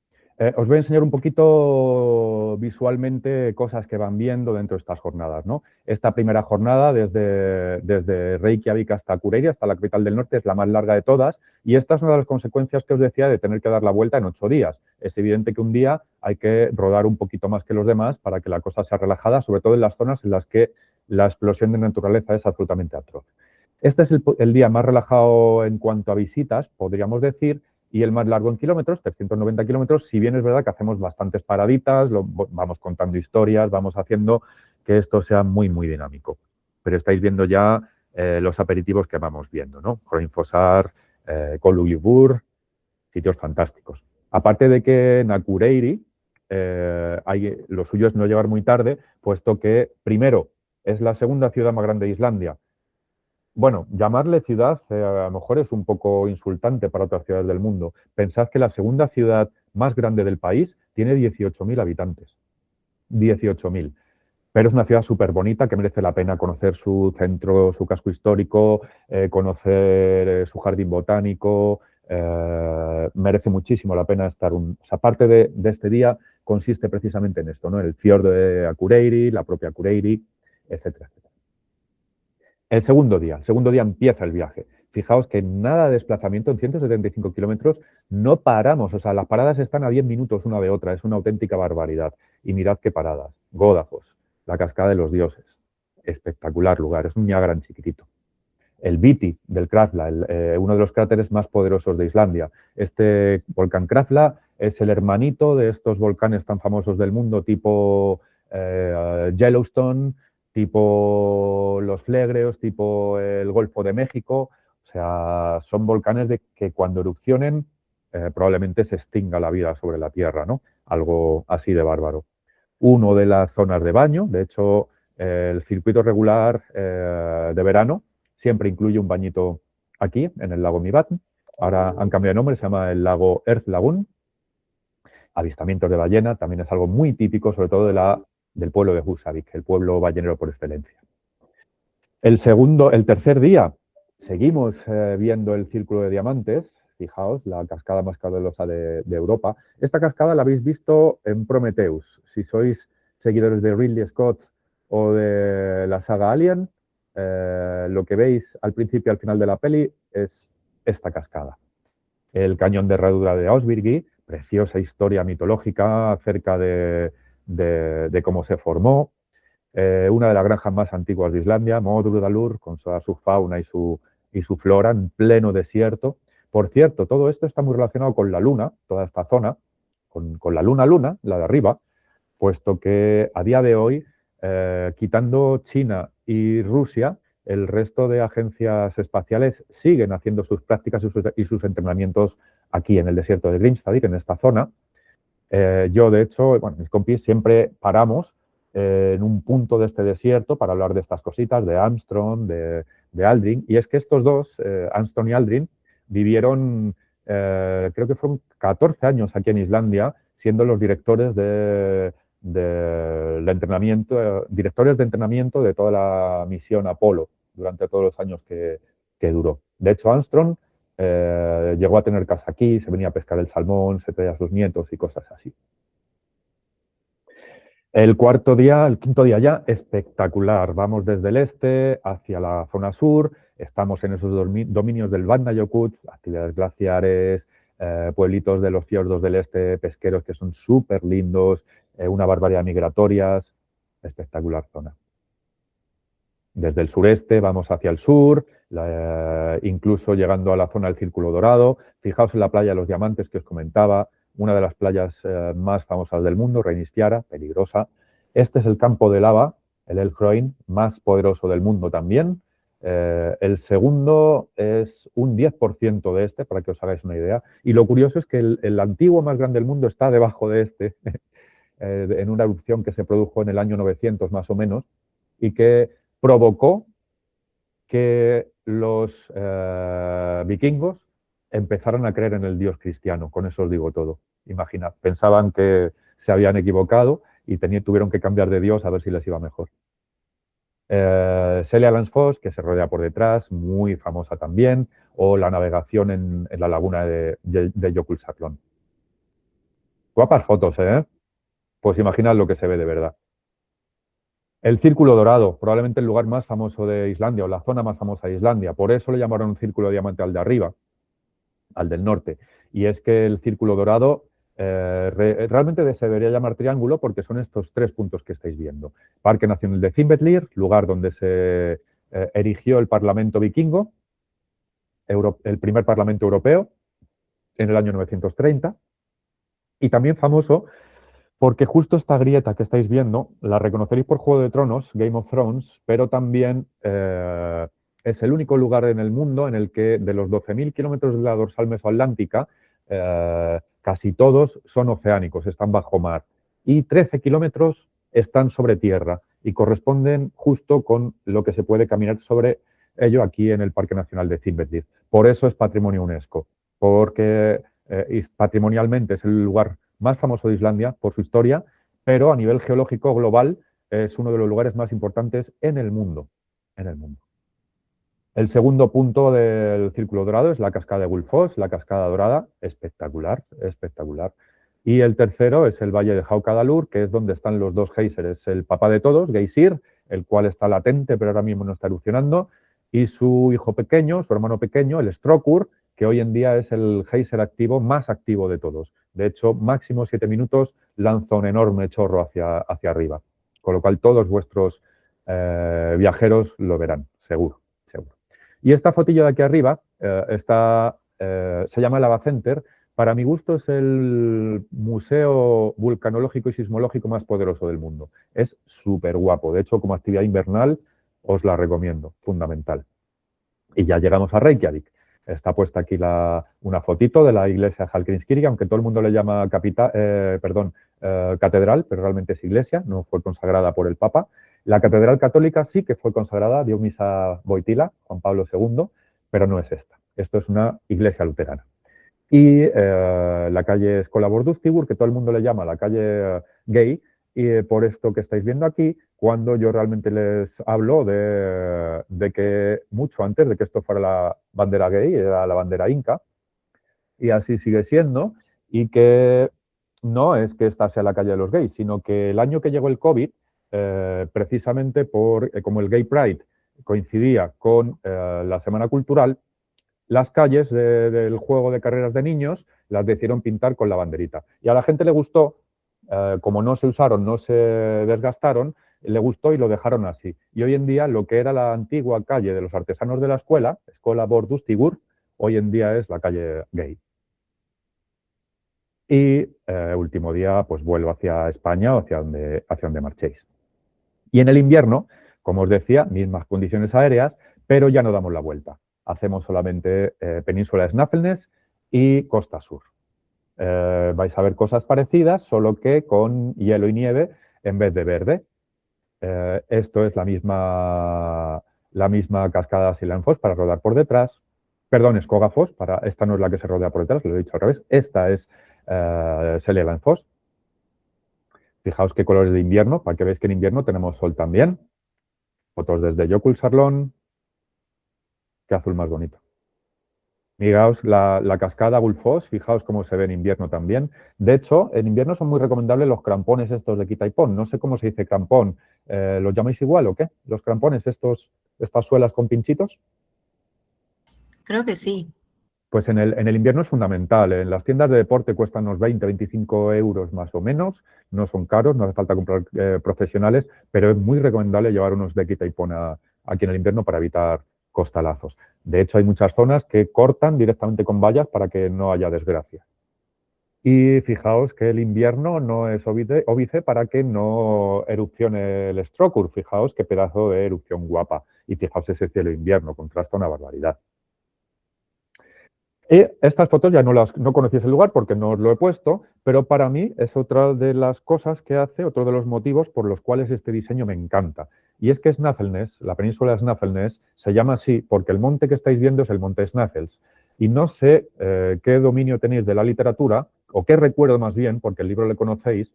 Os voy a enseñar un poquito visualmente cosas que van viendo dentro de estas jornadas, ¿no? Esta primera jornada, desde Reykjavik hasta Akureyri, hasta la capital del norte, es la más larga de todas. Y esta es una de las consecuencias que os decía de tener que dar la vuelta en 8 días. Es evidente que un día hay que rodar un poquito más que los demás para que la cosa sea relajada, sobre todo en las zonas en las que la explosión de naturaleza es absolutamente atroz. Este es el día más relajado en cuanto a visitas, podríamos decir, y el más largo en kilómetros, 390 kilómetros, si bien es verdad que hacemos bastantes paraditas, vamos contando historias, vamos haciendo que esto sea muy, muy dinámico. Pero estáis viendo ya los aperitivos que vamos viendo, ¿no? Hroinfossar, Kolujibur, sitios fantásticos. Aparte de que en Akureyri lo suyo es no llegar muy tarde, puesto que, primero, es la segunda ciudad más grande de Islandia. Bueno, llamarle ciudad a lo mejor es un poco insultante para otras ciudades del mundo. Pensad que la segunda ciudad más grande del país tiene 18.000 habitantes. 18.000. Pero es una ciudad súper bonita que merece la pena conocer su centro, su casco histórico, conocer su jardín botánico. Merece muchísimo la pena estar parte de este día consiste precisamente en esto, ¿no? El fiordo de Akureyri, la propia Akureyri, etcétera, etcétera. El segundo día empieza el viaje. Fijaos que nada de desplazamiento, en 175 kilómetros no paramos, o sea, las paradas están a 10 minutos una de otra, es una auténtica barbaridad. Y mirad qué paradas, Godafoss, la cascada de los dioses, espectacular lugar, es un Niágara chiquitito. el Viti del Krafla, uno de los cráteres más poderosos de Islandia. Este volcán Krafla es el hermanito de estos volcanes tan famosos del mundo, tipo Yellowstone, tipo los Flegreos, tipo el Golfo de México. O sea, son volcanes que cuando erupcionen probablemente se extinga la vida sobre la Tierra, ¿no? Algo así de bárbaro. Uno de las zonas de baño, de hecho, el circuito regular de verano siempre incluye un bañito aquí, en el lago Mývatn. Ahora han cambiado de nombre, se llama el lago Earth Lagoon. Avistamientos de ballena, también es algo muy típico, sobre todo del pueblo de Húsavík, el pueblo ballenero por excelencia. El tercer día, seguimos viendo el Círculo de Diamantes. Fijaos, la cascada más caudalosa de Europa. Esta cascada la habéis visto en Prometheus. Si sois seguidores de Ridley Scott o de la saga Alien, lo que veis al principio y al final de la peli es esta cascada. El cañón de herradura de Ásbyrgi, preciosa historia mitológica acerca de cómo se formó. Una de las granjas más antiguas de Islandia, Modrudalur, con toda su fauna y su flora en pleno desierto. Por cierto, todo esto está muy relacionado con la Luna, toda esta zona, con la Luna, la de arriba, puesto que a día de hoy, quitando China y Rusia, el resto de agencias espaciales siguen haciendo sus prácticas y sus entrenamientos aquí en el desierto de Grímsstadik, en esta zona. Yo, de hecho, bueno, mis compis siempre paramos en un punto de este desierto para hablar de estas cositas, de Armstrong, de Aldrin, y es que estos dos, Armstrong y Aldrin, vivieron, creo que fueron 14 años aquí en Islandia, siendo los directores de entrenamiento, directores de entrenamiento de toda la misión Apolo durante todos los años que duró. De hecho, Armstrong llegó a tener casa aquí, se venía a pescar el salmón, se traía a sus nietos y cosas así. El quinto día ya, espectacular. Vamos desde el este hacia la zona sur, estamos en esos dominios del Vatnajökull, actividades glaciares, pueblitos de los fiordos del este, pesqueros que son súper lindos, una barbaridad de migratorias, espectacular zona. Desde el sureste vamos hacia el sur, incluso llegando a la zona del Círculo Dorado. Fijaos en la playa de los Diamantes que os comentaba, una de las playas más famosas del mundo, Reynisfjara, peligrosa. Este es el campo de lava, el Elkhraun, más poderoso del mundo también. El segundo es un 10% de este, para que os hagáis una idea. Y lo curioso es que el antiguo más grande del mundo está debajo de este, en una erupción que se produjo en el año 900 más o menos, y que provocó que los vikingos empezaron a creer en el dios cristiano. Con eso os digo todo. Imaginad, pensaban que se habían equivocado y tuvieron que cambiar de dios a ver si les iba mejor. Seljalandsfoss, que se rodea por detrás, muy famosa también, o la navegación en la laguna de Jökulsárlón. Guapas fotos, ¿eh? Pues imaginad lo que se ve de verdad. El Círculo Dorado, probablemente el lugar más famoso de Islandia, o la zona más famosa de Islandia. Por eso le llamaron Círculo de Diamante al de arriba, al del norte. Y es que el Círculo Dorado realmente se debería llamar triángulo porque son estos tres puntos que estáis viendo. Parque Nacional de Þingvellir, lugar donde se erigió el Parlamento vikingo, el primer Parlamento europeo, en el año 930. Y también famoso porque justo esta grieta que estáis viendo, la reconoceréis por Juego de Tronos, Game of Thrones, pero también es el único lugar en el mundo en el que de los 12.000 kilómetros de la dorsal mesoatlántica, casi todos son oceánicos, están bajo mar. Y 13 kilómetros están sobre tierra y corresponden justo con lo que se puede caminar sobre ello aquí en el Parque Nacional de Þingvellir. Por eso es Patrimonio UNESCO, porque patrimonialmente es el lugar más famoso de Islandia por su historia, pero a nivel geológico global es uno de los lugares más importantes en el mundo. El segundo punto del Círculo Dorado es la cascada de Gullfoss, la cascada dorada, espectacular, espectacular. Y el tercero es el valle de Haukadalur, que es donde están los dos géiseres, el papá de todos, Geysir, el cual está latente pero ahora mismo no está erupcionando, y su hijo pequeño, su hermano pequeño, el Strókur, que hoy en día es el geyser activo más activo de todos. De hecho, máximo 7 minutos lanza un enorme chorro hacia arriba, con lo cual todos vuestros viajeros lo verán, seguro. Y esta fotillo de aquí arriba se llama el Lava Center. Para mi gusto es el museo vulcanológico y sismológico más poderoso del mundo. Es súper guapo. De hecho, como actividad invernal os la recomiendo, fundamental. Y ya llegamos a Reykjavik. Está puesta aquí una fotito de la iglesia Hallgrímskirkja, aunque todo el mundo le llama catedral, pero realmente es iglesia, no fue consagrada por el Papa. La catedral católica sí que fue consagrada, dio misa a Wojtyła, Juan Pablo II, pero no es esta. Esto es una iglesia luterana. Y la calle Skólavörðustígur, que todo el mundo le llama la calle gay, y por esto que estáis viendo aquí, cuando yo realmente les hablo de que mucho antes de que esto fuera la bandera gay, era la bandera inca, y así sigue siendo, y que no es que esta sea la calle de los gays, sino que el año que llegó el COVID, precisamente como el Gay Pride coincidía con la Semana Cultural, las calles del juego de carreras de niños las decidieron pintar con la banderita. Y a la gente le gustó, como no se usaron, no se desgastaron, le gustó y lo dejaron así. Y hoy en día lo que era la antigua calle de los artesanos de la escuela, Skólavörðustígur, hoy en día es la calle gay. Y último día, pues vuelvo hacia España o hacia donde marchéis. Y en el invierno, como os decía, mismas condiciones aéreas, pero ya no damos la vuelta. Hacemos solamente península de Snaefellsnes y costa sur. Vais a ver cosas parecidas, solo que con hielo y nieve en vez de verde. Esto es la misma cascada Sillanfoss para rodar por detrás. Perdón, Skogafoss, esta no es la que se rodea por detrás, lo he dicho al revés. Esta es Seljalandsfoss. Fijaos qué colores de invierno, para que veáis que en invierno tenemos sol también. Fotos desde Jökulsárlón. Qué azul más bonito. Fijaos la cascada Gullfoss, fijaos cómo se ve en invierno también. De hecho, en invierno son muy recomendables los crampones estos de quita y pon. No sé cómo se dice crampón. ¿Los llamáis igual o qué? ¿Los crampones estas suelas con pinchitos? Creo que sí. Pues en el invierno es fundamental. En las tiendas de deporte cuestan unos 20-25 euros más o menos. No son caros, no hace falta comprar profesionales, pero es muy recomendable llevar unos de quita y pon aquí en el invierno para evitar costalazos. De hecho, hay muchas zonas que cortan directamente con vallas para que no haya desgracia. Y fijaos que el invierno no es óbice para que no erupcione el Strokkur. Fijaos qué pedazo de erupción guapa. Y fijaos ese cielo de invierno, contrasta una barbaridad. Y estas fotos ya no conocéis el lugar porque no os lo he puesto, pero para mí es otra de las cosas que hace, otro de los motivos por los cuales este diseño me encanta. Y es que Snaefellsnes, la península de Snaefellsnes, se llama así porque el monte que estáis viendo es el monte Snaeffells. Y no sé qué dominio tenéis de la literatura, o qué recuerdo más bien, porque el libro le conocéis.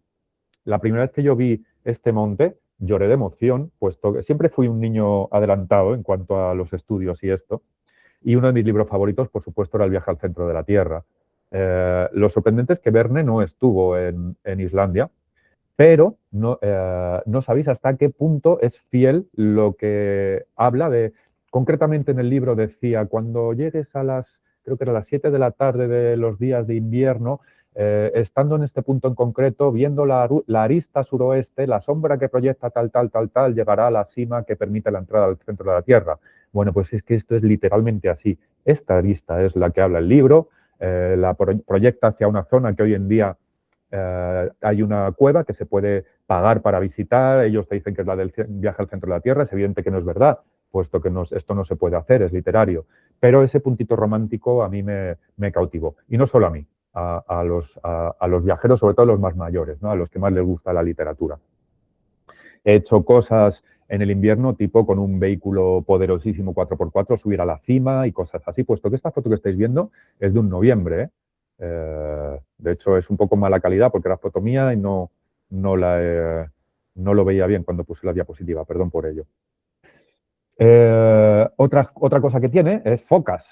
La primera vez que yo vi este monte, lloré de emoción, puesto que siempre fui un niño adelantado en cuanto a los estudios y esto. Y uno de mis libros favoritos, por supuesto, era El viaje al centro de la Tierra. Lo sorprendente es que Verne no estuvo en Islandia, pero no sabéis hasta qué punto es fiel lo que habla de... Concretamente en el libro decía, cuando llegues creo que era las 7 de la tarde de los días de invierno, estando en este punto en concreto, viendo la arista suroeste, la sombra que proyecta tal, llegará a la cima que permite la entrada al centro de la Tierra. Bueno, pues es que esto es literalmente así. Esta arista es la que habla el libro, la proyecta hacia una zona que hoy en día hay una cueva que se puede pagar para visitar. Ellos te dicen que es la del viaje al centro de la Tierra. Es evidente que no es verdad, puesto que esto no se puede hacer, es literario. Pero ese puntito romántico a mí me cautivó. Y no solo a mí, a los viajeros, sobre todo a los más mayores, ¿no? A los que más les gusta la literatura. He hecho cosas en el invierno, tipo con un vehículo poderosísimo 4x4, subir a la cima y cosas así, puesto que esta foto que estáis viendo es de un noviembre. De hecho, es un poco mala calidad porque era foto mía y no lo veía bien cuando puse la diapositiva, perdón por ello. Otra cosa que tiene es focas.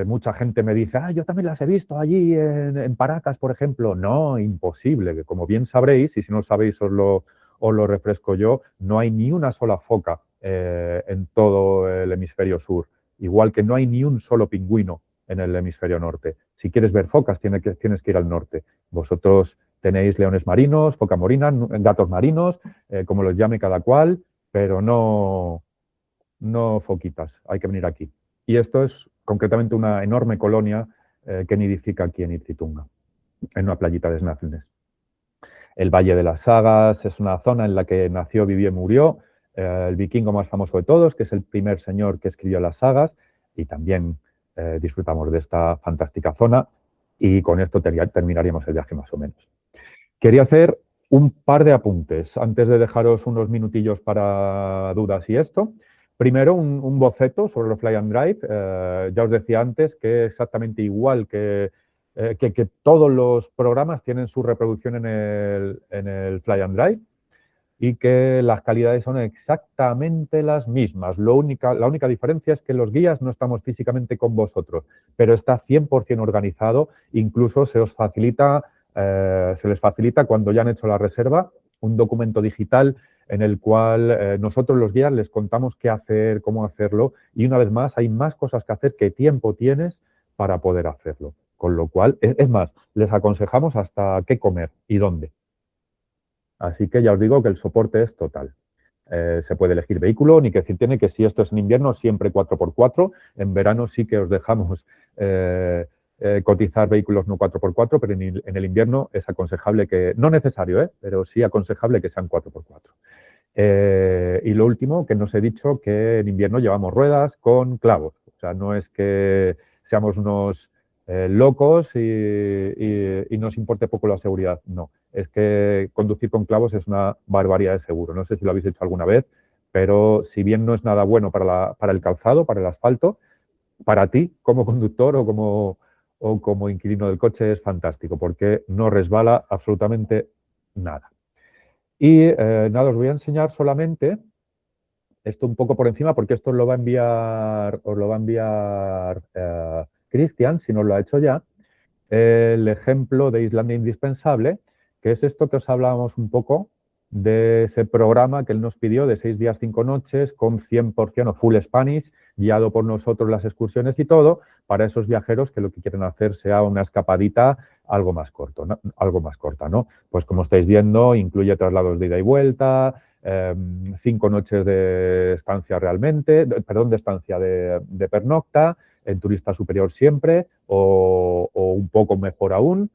Mucha gente me dice, yo también las he visto allí en Paracas, por ejemplo. No, imposible, que como bien sabréis, y si no lo sabéis os lo refresco yo, no hay ni una sola foca en todo el hemisferio sur, igual que no hay ni un solo pingüino en el hemisferio norte. Si quieres ver focas, tienes que ir al norte. Vosotros tenéis leones marinos, foca morina, gatos marinos, como los llame cada cual, pero no foquitas, hay que venir aquí. y esto es concretamente una enorme colonia que nidifica aquí en Itzitunga, en una playita de Snaefellsnes. El Valle de las Sagas es una zona en la que nació, vivió y murió el vikingo más famoso de todos, que es el primer señor que escribió las sagas, y también disfrutamos de esta fantástica zona, y con esto terminaríamos el viaje más o menos. Quería hacer un par de apuntes antes de dejaros unos minutillos para dudas y esto. Primero, un boceto sobre el Fly and Drive. Ya os decía antes que es exactamente igual que todos los programas tienen su reproducción en el Fly and Drive y que las calidades son exactamente las mismas. La única diferencia es que los guías no estamos físicamente con vosotros, pero está 100% organizado. Incluso se les facilita cuando ya han hecho la reserva un documento digital en el cual nosotros los guías les contamos qué hacer, cómo hacerlo, y una vez más hay más cosas que hacer que tiempo tienes para poder hacerlo. Con lo cual, es más, les aconsejamos hasta qué comer y dónde. Así que ya os digo que el soporte es total. Se puede elegir vehículo, ni que decir tiene que si esto es en invierno, siempre 4x4. En verano sí que os dejamos cotizar vehículos no 4x4, pero en el invierno es aconsejable que, no necesario, pero sí aconsejable que sean 4x4. Y lo último, que nos he dicho que en invierno llevamos ruedas con clavos. O sea, no es que seamos unos locos y nos importe poco la seguridad. No, es que conducir con clavos es una barbaridad de seguro. No sé si lo habéis hecho alguna vez, pero si bien no es nada bueno para el calzado, para el asfalto, para ti como conductor o como inquilino del coche es fantástico porque no resbala absolutamente nada. Y nada, os voy a enseñar solamente esto un poco por encima porque esto os lo va a enviar Cristian, si no lo ha hecho ya, el ejemplo de Islandia indispensable, que es esto que os hablábamos un poco de ese programa que él nos pidió de 6 días, 5 noches, con 100% o full Spanish, guiado por nosotros las excursiones y todo, para esos viajeros que lo que quieren hacer sea una escapadita algo más corta, ¿no? Pues como estáis viendo, incluye traslados de ida y vuelta, 5 noches de estancia de pernocta, en turista superior siempre o un poco mejor aún,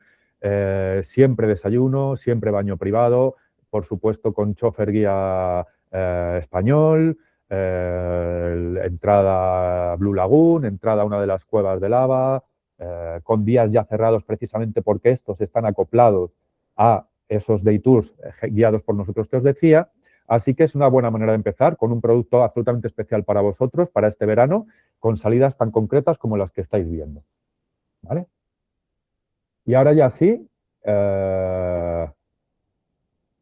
siempre desayuno, siempre baño privado, por supuesto con chofer guía español, entrada a Blue Lagoon, entrada a una de las cuevas de lava, con días ya cerrados precisamente porque estos están acoplados a esos day tours guiados por nosotros que os decía. Así que es una buena manera de empezar con un producto absolutamente especial para vosotros, para este verano, con salidas tan concretas como las que estáis viendo. ¿Vale? Y ahora ya sí,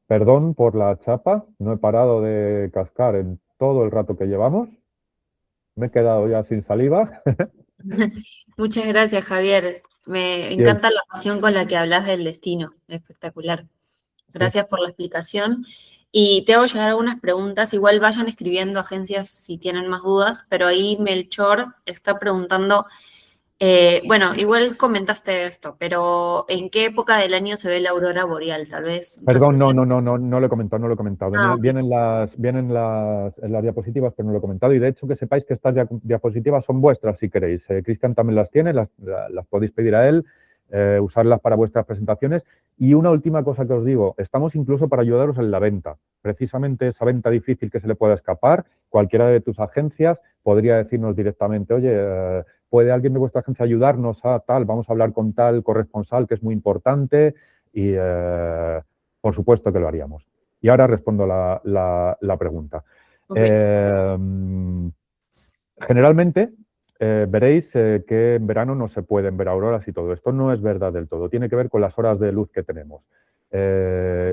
perdón por la chapa, no he parado de cascar en todo el rato que llevamos. Me he quedado ya sin saliva. Muchas gracias, Javier. Me encanta la pasión con la que hablas del destino. Espectacular. Gracias por la explicación. Y te hago llegar algunas preguntas. Igual vayan escribiendo agencias si tienen más dudas, pero ahí Melchor está preguntando, bueno, igual comentaste esto, pero ¿en qué época del año se ve la aurora boreal? Tal vez. Perdón, no lo he comentado. Okay. Vienen las diapositivas, pero no lo he comentado. Y de hecho que sepáis que estas diapositivas son vuestras si queréis. Cristian también las tiene, las podéis pedir a él, usarlas para vuestras presentaciones. Y una última cosa que os digo, estamos incluso para ayudaros en la venta. Precisamente esa venta difícil que se le pueda escapar, cualquiera de tus agencias podría decirnos directamente, oye, ¿puede alguien de vuestra agencia ayudarnos a tal? Vamos a hablar con tal corresponsal que es muy importante y por supuesto que lo haríamos. Y ahora respondo la pregunta. Okay. Generalmente veréis que en verano no se pueden ver auroras y todo. Esto no es verdad del todo. Tiene que ver con las horas de luz que tenemos.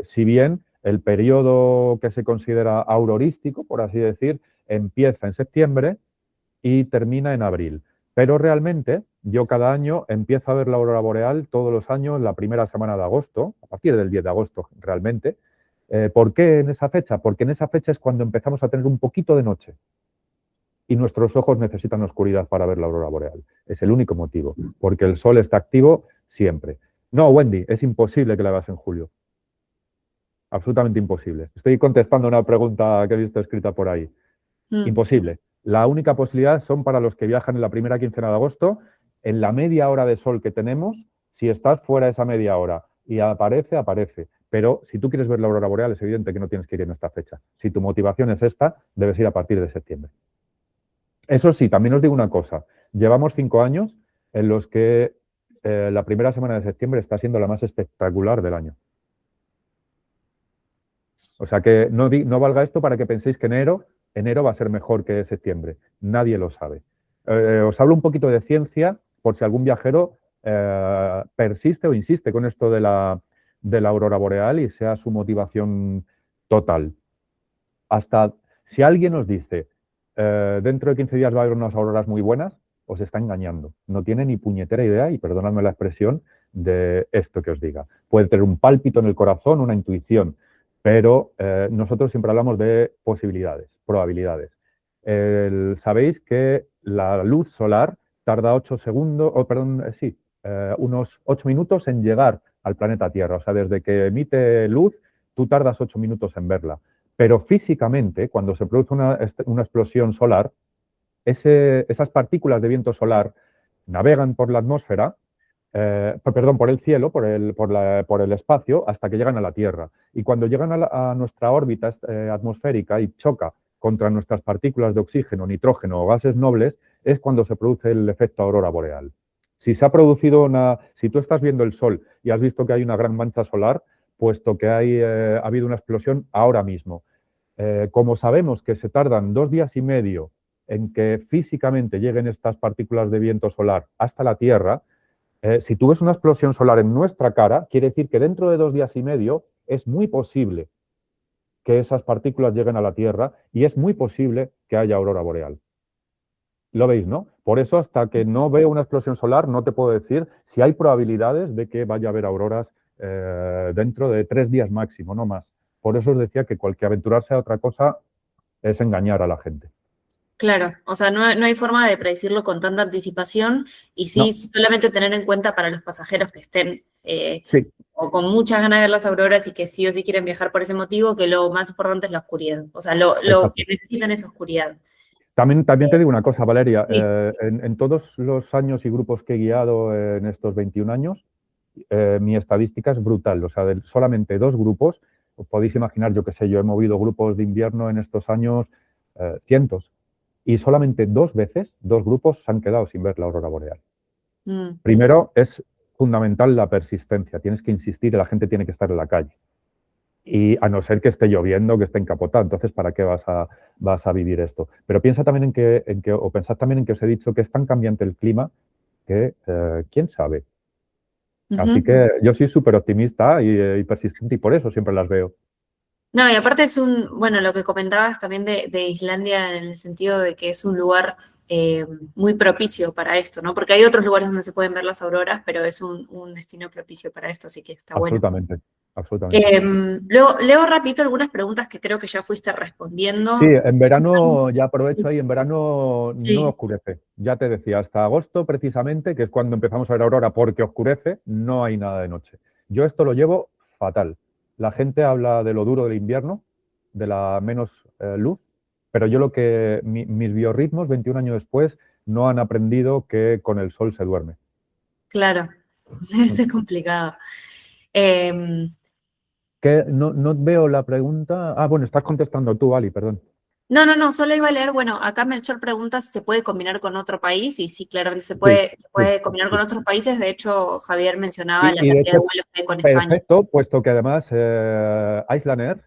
Si bien el periodo que se considera aurorístico, por así decir, empieza en septiembre y termina en abril. Pero realmente yo cada año empiezo a ver la aurora boreal todos los años la primera semana de agosto, a partir del 10 de agosto realmente. ¿Por qué en esa fecha? Porque en esa fecha es cuando empezamos a tener un poquito de noche y nuestros ojos necesitan oscuridad para ver la aurora boreal. Es el único motivo, porque el sol está activo siempre. No, Wendy, es imposible que la hagas en julio. Absolutamente imposible. Estoy contestando una pregunta que he visto escrita por ahí. Imposible. La única posibilidad son para los que viajan en la primera quincena de agosto, en la media hora de sol que tenemos, si estás fuera de esa media hora y aparece, aparece. Pero si tú quieres ver la aurora boreal, es evidente que no tienes que ir en esta fecha. Si tu motivación es esta, debes ir a partir de septiembre. Eso sí, también os digo una cosa. Llevamos 5 años en los que la primera semana de septiembre está siendo la más espectacular del año. O sea que no valga esto para que penséis que enero va a ser mejor que septiembre. Nadie lo sabe. Os hablo un poquito de ciencia por si algún viajero persiste o insiste con esto de la aurora boreal y sea su motivación total. Hasta si alguien os dice dentro de 15 días va a haber unas auroras muy buenas, os está engañando. No tiene ni puñetera idea, y perdonadme la expresión, de esto que os diga. Puede tener un pálpito en el corazón, una intuición, pero nosotros siempre hablamos de posibilidades, probabilidades. Sabéis que la luz solar tarda 8 segundos, unos 8 minutos en llegar al planeta Tierra. O sea, desde que emite luz, tú tardas 8 minutos en verla. Pero físicamente, cuando se produce una explosión solar, esas partículas de viento solar navegan por la atmósfera, por el cielo, por el espacio, hasta que llegan a la Tierra. Y cuando llegan a nuestra órbita atmosférica y choca contra nuestras partículas de oxígeno, nitrógeno o gases nobles, es cuando se produce el efecto aurora boreal. Si tú estás viendo el Sol y has visto que hay una gran mancha solar, puesto que ha habido una explosión ahora mismo. Como sabemos que se tardan 2 días y medio en que físicamente lleguen estas partículas de viento solar hasta la Tierra, si tú ves una explosión solar en nuestra cara, quiere decir que dentro de 2 días y medio es muy posible que esas partículas lleguen a la Tierra y es muy posible que haya aurora boreal. Lo veis, ¿no? Por eso, hasta que no veo una explosión solar, no te puedo decir si hay probabilidades de que vaya a haber auroras dentro de 3 días máximo, no más. Por eso os decía que aventurarse a otra cosa es engañar a la gente. Claro, o sea, no hay forma de predecirlo con tanta anticipación y sí solamente tener en cuenta para los pasajeros que estén Sí. o con muchas ganas de ver las auroras y que sí o sí quieren viajar por ese motivo, que lo más importante es la oscuridad. O sea, lo que necesitan es oscuridad. También te digo una cosa, Valeria. Sí. En todos los años y grupos que he guiado en estos 21 años, mi estadística es brutal. O sea, de solamente 2 grupos, os podéis imaginar, yo qué sé, yo he movido grupos de invierno en estos años cientos. Y solamente 2 veces, 2 grupos se han quedado sin ver la aurora boreal. Primero, es fundamental la persistencia. Tienes que insistir y la gente tiene que estar en la calle. Y a no ser que esté lloviendo, que esté encapotado. Entonces, ¿para qué vas a vivir esto? Pero piensa también pensad también en que os he dicho que es tan cambiante el clima que, ¿quién sabe? Así que yo soy súper optimista y persistente y por eso siempre las veo. No, y aparte bueno, lo que comentabas también de Islandia en el sentido de que es un lugar muy propicio para esto, ¿no? Porque hay otros lugares donde se pueden ver las auroras, pero es un destino propicio para esto, así que está bueno. Absolutamente. Leo rapidito algunas preguntas que creo que ya fuiste respondiendo. Sí, en verano, ya aprovecho ahí, en verano Sí. no oscurece. Ya te decía, hasta agosto precisamente, que es cuando empezamos a ver aurora porque oscurece, no hay nada de noche. Yo esto lo llevo fatal. La gente habla de lo duro del invierno, de la menos luz, pero yo mis biorritmos 21 años después no han aprendido que con el sol se duerme. Claro, debe ser complicado. No veo la pregunta. Ah, bueno, estás contestando tú, Ali, perdón. No, solo iba a leer, bueno, acá Melchor pregunta si se puede combinar con otro país, y sí, claramente se puede combinar con otros países. De hecho, Javier mencionaba la cantidad de vuelos que hay con España. Perfecto, puesto que además Icelandair,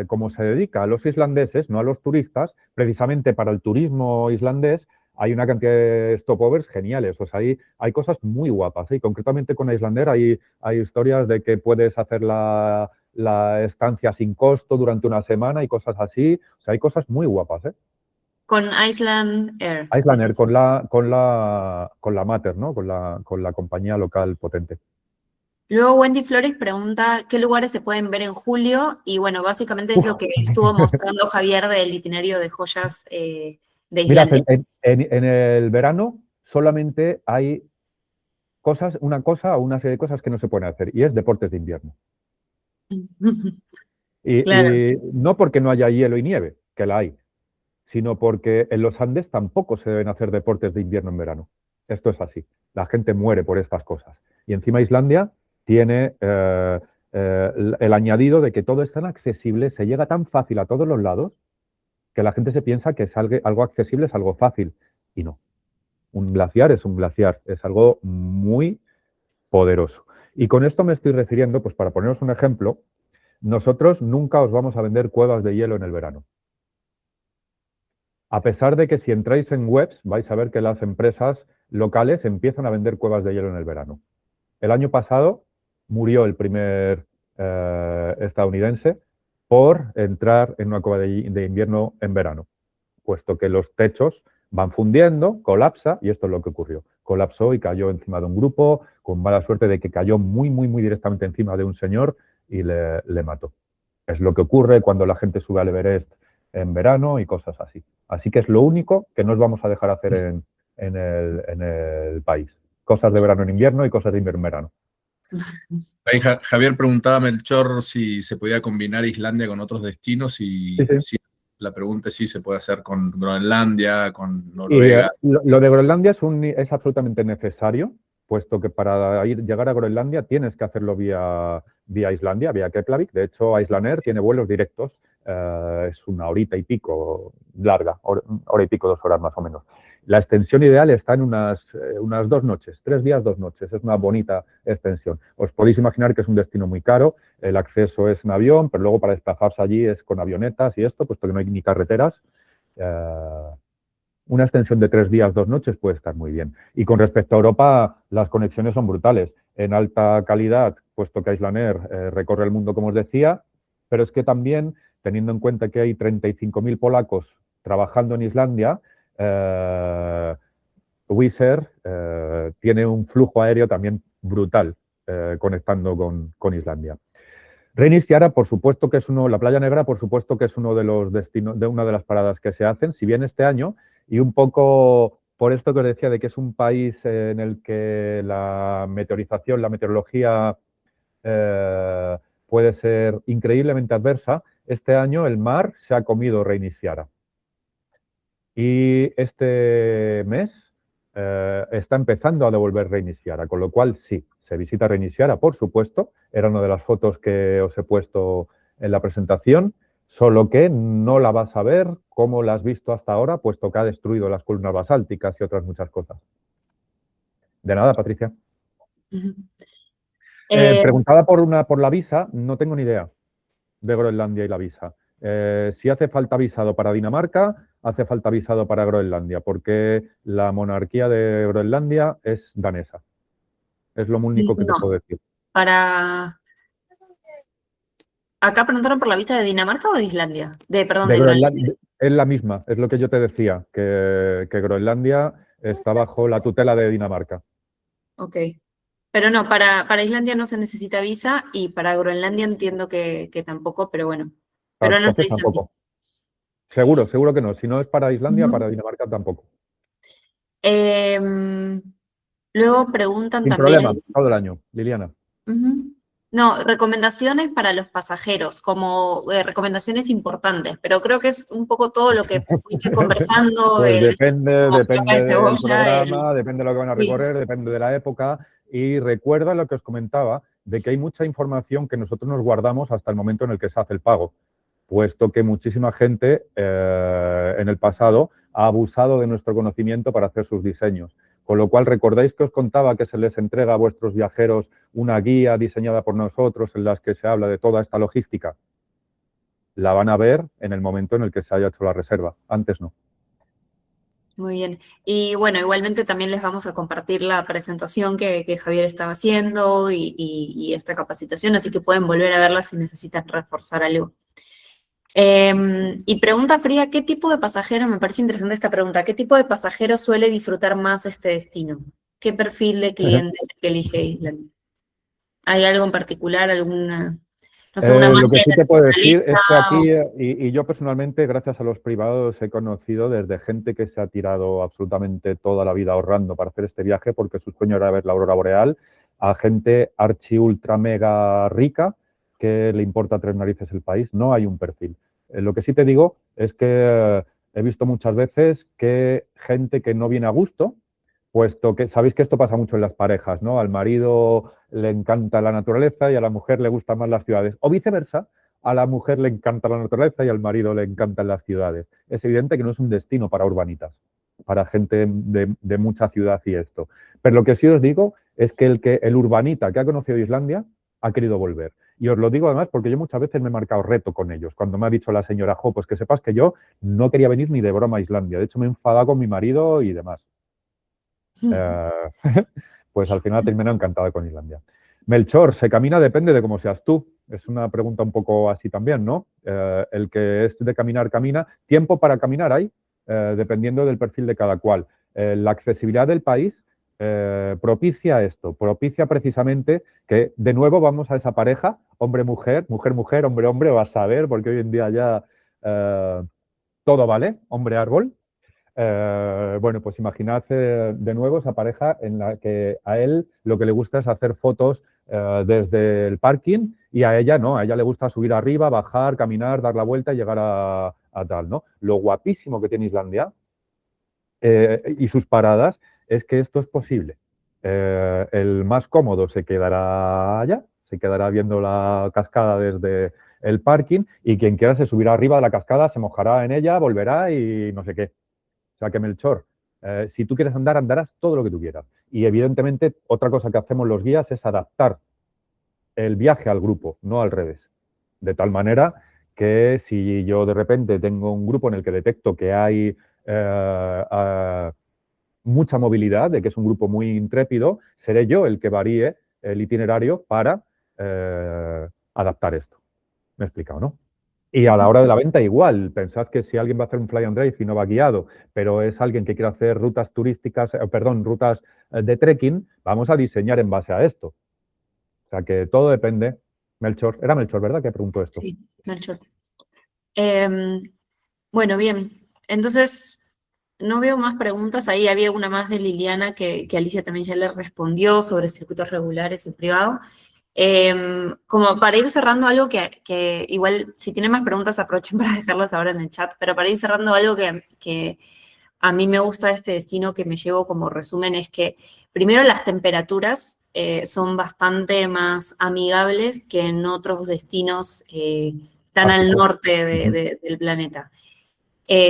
como se dedica a los islandeses, no a los turistas, precisamente para el turismo islandés, hay una cantidad de stopovers geniales. O sea, hay cosas muy guapas. Y concretamente con Icelandair hay historias de que puedes hacer la estancia sin costo durante una semana y cosas así. O sea, hay cosas muy guapas, ¿eh? Con Icelandair. Icelandair, con la Mater, ¿no? Con la compañía local potente. Luego Wendy Flores pregunta qué lugares se pueden ver en julio, y bueno, básicamente es lo que estuvo mostrando Javier del itinerario de joyas de Islandia. Mira, en el verano solamente hay una serie de cosas que no se pueden hacer, y es deportes de invierno. Claro. Y no porque no haya hielo y nieve, que la hay, sino porque en los Andes tampoco se deben hacer deportes de invierno en verano. Esto es así. La gente muere por estas cosas. Y encima Islandia tiene el añadido de que todo es tan accesible, se llega tan fácil a todos los lados, que la gente se piensa que es algo accesible, es algo fácil. Y no. Un glaciar es un glaciar, es algo muy poderoso. Y con esto me estoy refiriendo, pues para poneros un ejemplo, nosotros nunca os vamos a vender cuevas de hielo en el verano. A pesar de que si entráis en webs vais a ver que las empresas locales empiezan a vender cuevas de hielo en el verano. El año pasado murió el primer estadounidense por entrar en una cueva de invierno en verano, puesto que los techos van fundiendo, colapsa, y esto es lo que ocurrió. Colapsó y cayó encima de un grupo, con mala suerte de que cayó muy directamente encima de un señor y le mató. Es lo que ocurre cuando la gente sube al Everest en verano y cosas así. Así que es lo único que no os vamos a dejar hacer en el país. Cosas de verano en invierno y cosas de invierno en verano. Ahí Javier preguntaba a Melchor si se podía combinar Islandia con otros destinos y Sí. si la pregunta es si se puede hacer con Groenlandia, con Noruega. Y, lo de Groenlandia es absolutamente necesario, puesto que para llegar a Groenlandia tienes que hacerlo vía Islandia, vía Keflavik. De hecho, Icelandair tiene vuelos directos. Es una horita y pico larga, hora y pico, 2 horas más o menos. La extensión ideal está en unas 2 noches, 3 días, 2 noches. Es una bonita extensión. Os podéis imaginar que es un destino muy caro. El acceso es en avión, pero luego para desplazarse allí es con avionetas y esto, puesto que no hay ni carreteras. Una extensión de 3 días, 2 noches puede estar muy bien. Y con respecto a Europa, las conexiones son brutales. En alta calidad, puesto que Icelandair recorre el mundo, como os decía, pero es que también, teniendo en cuenta que hay 35.000 polacos trabajando en Islandia, Wizz Air tiene un flujo aéreo también brutal conectando con Islandia. Reiniciara, por supuesto que es la Playa Negra, por supuesto que es uno de los destinos, de una de las paradas que se hacen, si bien este año, y un poco por esto que os decía de que es un país en el que la meteorización, la meteorología puede ser increíblemente adversa, este año el mar se ha comido Reiniciara. Y este mes está empezando a devolver Reiniciara, con lo cual sí, se visita Reiniciara, por supuesto. Era una de las fotos que os he puesto en la presentación, solo que no la vas a ver como la has visto hasta ahora, puesto que ha destruido las columnas basálticas y otras muchas cosas. De nada, Patricia. Preguntaba por la visa, no tengo ni idea de Groenlandia y la visa. Si hace falta visado para Dinamarca, hace falta visado para Groenlandia, porque la monarquía de Groenlandia es danesa. Es lo único que te puedo decir. ¿Acá preguntaron por la visa de Dinamarca o de Islandia? Perdón, de Groenlandia. Es la misma, es lo que yo te decía, que Groenlandia está bajo la tutela de Dinamarca. Ok. Pero no, para Islandia no se necesita visa y para Groenlandia entiendo que tampoco, pero bueno. Pero no Entonces tampoco. Seguro que no. Si no es para Islandia, para Dinamarca tampoco. Luego preguntan Sin también... problema, todo el año, Liliana. No, recomendaciones para los pasajeros, como recomendaciones importantes, pero creo que es un poco todo lo que fuiste conversando. Pues depende del cebolla, programa, depende de lo que van a recorrer, depende de la época. Y recuerda lo que os comentaba, de que hay mucha información que nosotros nos guardamos hasta el momento en el que se hace el pago, puesto que muchísima gente en el pasado ha abusado de nuestro conocimiento para hacer sus diseños. Con lo cual, ¿recordáis que os contaba que se les entrega a vuestros viajeros una guía diseñada por nosotros en la que se habla de toda esta logística? La van a ver en el momento en el que se haya hecho la reserva. Antes no. Muy bien. Y bueno, igualmente también les vamos a compartir la presentación que Javier estaba haciendo y esta capacitación, así que pueden volver a verla si necesitan reforzar algo. Y pregunta fría, ¿qué tipo de pasajero, me parece interesante esta pregunta, ¿qué tipo de pasajero suele disfrutar más este destino? ¿Qué perfil de cliente es el que elige Islandia? ¿Hay algo en particular, alguna, no sé, una lo que sí te puedo decir es que aquí, o... y yo personalmente, gracias a los privados, he conocido desde gente que se ha tirado absolutamente toda la vida ahorrando para hacer este viaje porque su sueño era ver la aurora boreal, a gente archi ultra mega rica que le importa 3 narices el país. No hay un perfil. Lo que sí te digo es que he visto muchas veces que gente que no viene a gusto, puesto que sabéis que esto pasa mucho en las parejas, ¿no? Al marido le encanta la naturaleza y a la mujer le gustan más las ciudades. O viceversa, a la mujer le encanta la naturaleza y al marido le encantan las ciudades. Es evidente que no es un destino para urbanitas, para gente de mucha ciudad y esto. Pero lo que sí os digo es que el urbanita que ha conocido Islandia ha querido volver. Y os lo digo además porque yo muchas veces me he marcado reto con ellos. Cuando me ha dicho la señora, jo, pues que sepas que yo no quería venir ni de broma a Islandia. De hecho, me he enfadado con mi marido y demás. Pues al final terminó encantado con Islandia. Melchor, ¿se camina? Depende de cómo seas tú. Es una pregunta un poco así también, ¿no? El que es de caminar, camina. Tiempo para caminar hay, dependiendo del perfil de cada cual. La accesibilidad del país propicia esto, propicia precisamente que de nuevo vamos a esa pareja, hombre-mujer, mujer-mujer, hombre-hombre, vas a ver, porque hoy en día ya todo vale, hombre-árbol. Bueno, pues imaginad de nuevo esa pareja en la que a él lo que le gusta es hacer fotos desde el parking y a ella no, a ella le gusta subir arriba, bajar, caminar, dar la vuelta y llegar a tal, ¿no? Lo guapísimo que tiene Islandia y sus paradas es que esto es posible. El más cómodo se quedará allá, se quedará viendo la cascada desde el parking y quien quiera se subirá arriba de la cascada, se mojará en ella, volverá y no sé qué. O sea que Melchor, si tú quieres andar, andarás todo lo que tú quieras. Y evidentemente otra cosa que hacemos los guías es adaptar el viaje al grupo, no al revés. De tal manera que si yo de repente tengo un grupo en el que detecto que hay mucha movilidad, de que es un grupo muy intrépido, seré yo el que varíe el itinerario para adaptar esto. ¿Me he explicado, no? Y a la hora de la venta igual, pensad que si alguien va a hacer un fly and drive y no va guiado, pero es alguien que quiere hacer rutas turísticas, rutas de trekking, vamos a diseñar en base a esto. O sea que todo depende. Melchor, era Melchor, ¿verdad? Que preguntó esto. Sí, Melchor. Bueno, bien. Entonces, no veo más preguntas. Ahí había una más de Liliana que Alicia también ya le respondió sobre circuitos regulares y privado. Como para ir cerrando algo que igual, si tienen más preguntas, aprovechen para dejarlas ahora en el chat, pero para ir cerrando algo que a mí me gusta de este destino, que me llevo como resumen, es que primero las temperaturas son bastante más amigables que en otros destinos tan al norte del planeta.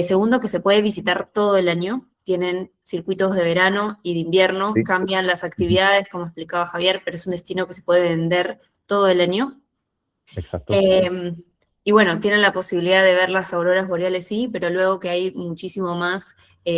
Segundo, que se puede visitar todo el año. Tienen circuitos de verano y de invierno, Sí. cambian las actividades, como explicaba Javier, pero es un destino que se puede vender todo el año. Exacto. Y bueno, tienen la posibilidad de ver las auroras boreales, sí, pero luego que hay muchísimo más,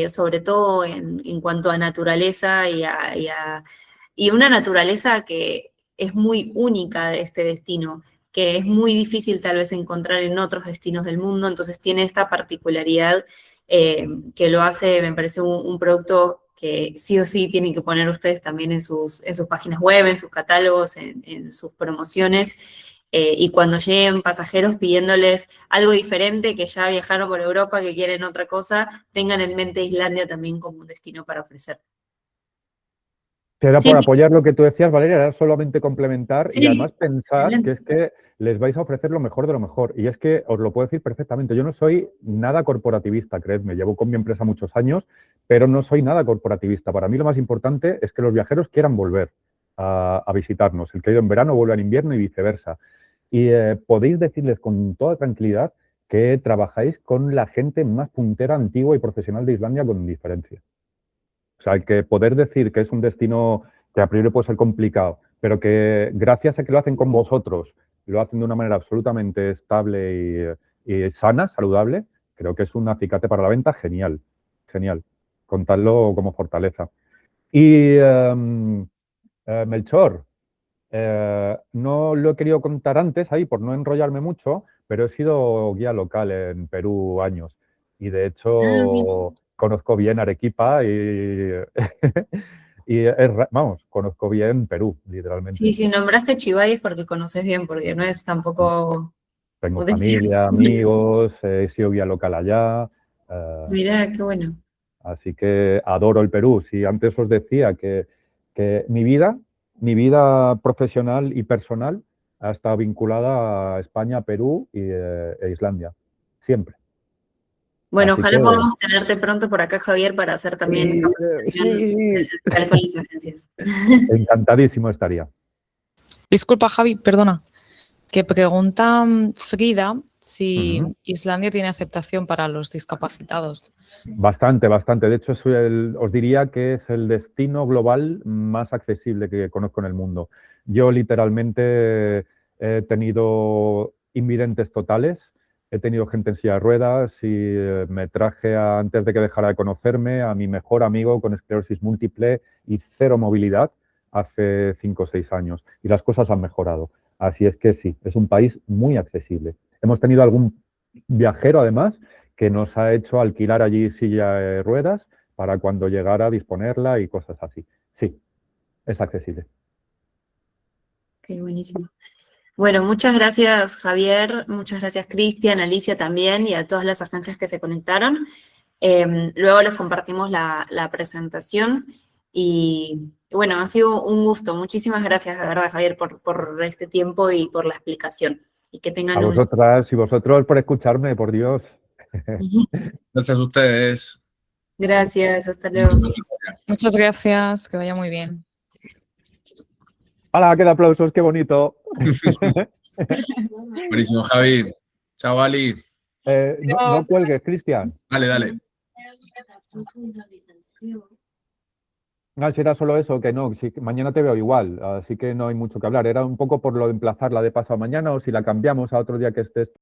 sobre todo en cuanto a naturaleza y una naturaleza que es muy única de este destino, que es muy difícil tal vez encontrar en otros destinos del mundo, entonces tiene esta particularidad que lo hace, me parece, un producto que sí o sí tienen que poner ustedes también en sus páginas web, en sus catálogos, en sus promociones. Y cuando lleguen pasajeros pidiéndoles algo diferente, que ya viajaron por Europa, que quieren otra cosa, tengan en mente Islandia también como un destino para ofrecer. Era Sí, por apoyar lo que tú decías, Valeria, era solamente complementar y sí, además pensar excelente. que es que les vais a ofrecer lo mejor de lo mejor. Y es que os lo puedo decir perfectamente. Yo no soy nada corporativista, creedme. Llevo con mi empresa muchos años, pero no soy nada corporativista. Para mí lo más importante es que los viajeros quieran volver a visitarnos. El que ha ido en verano vuelve en invierno y viceversa. Y podéis decirles con toda tranquilidad que trabajáis con la gente más puntera, antigua y profesional de Islandia con diferencia. O sea, el que poder decir que es un destino que a priori puede ser complicado, pero que gracias a que lo hacen con vosotros, lo hacen de una manera absolutamente estable y sana, saludable, creo que es un acicate para la venta genial, genial. Contadlo como fortaleza. Y Melchor, no lo he querido contar antes ahí por no enrollarme mucho, pero he sido guía local en Perú años y de hecho conozco bien Arequipa y, vamos, conozco bien Perú, literalmente. Sí, si nombraste Chivay es porque conoces bien, porque no es tampoco Tengo un destino. familia, amigos, he sido guía local allá. Mirá, qué bueno. Así que adoro el Perú. Si antes os decía que mi vida profesional y personal ha estado vinculada a España, Perú e Islandia. Siempre. Bueno, Así ojalá que- podamos tenerte pronto por acá, Javier, para hacer también Sí, capacitación sí. presencial con las agencias. Encantadísimo estaría. Disculpa, Javi, perdona. Que pregunta Frida si Ujú. Islandia tiene aceptación para los discapacitados. Bastante, bastante. De hecho, os diría que es el destino global más accesible que conozco en el mundo. Yo literalmente he tenido invidentes totales, he tenido gente en silla de ruedas y me traje, antes de que dejara de conocerme, a mi mejor amigo con esclerosis múltiple y cero movilidad hace 5 o 6 años. Y las cosas han mejorado. Así es que sí, es un país muy accesible. Hemos tenido algún viajero, además, que nos ha hecho alquilar allí silla de ruedas para cuando llegara a disponerla y cosas así. Sí, es accesible. Qué buenísimo. Bueno, muchas gracias, Javier. Muchas gracias, Cristian, Alicia también y a todas las agencias que se conectaron. Luego les compartimos la presentación y bueno, ha sido un gusto. Muchísimas gracias, de verdad, Javier, por este tiempo y por la explicación. Y que A tengan un... vosotras y vosotros por escucharme, por Dios. Gracias a ustedes. Gracias, hasta luego. Muchas gracias, que vaya muy bien. ¡Hala, qué de aplausos, qué bonito! Buenísimo, Javi. Chao, Ali. No cuelgues, Cristian. Dale, dale. No, si era solo eso, que no, si, mañana te veo igual, así que no hay mucho que hablar. Era un poco por lo de emplazarla de pasado mañana o si la cambiamos a otro día que estés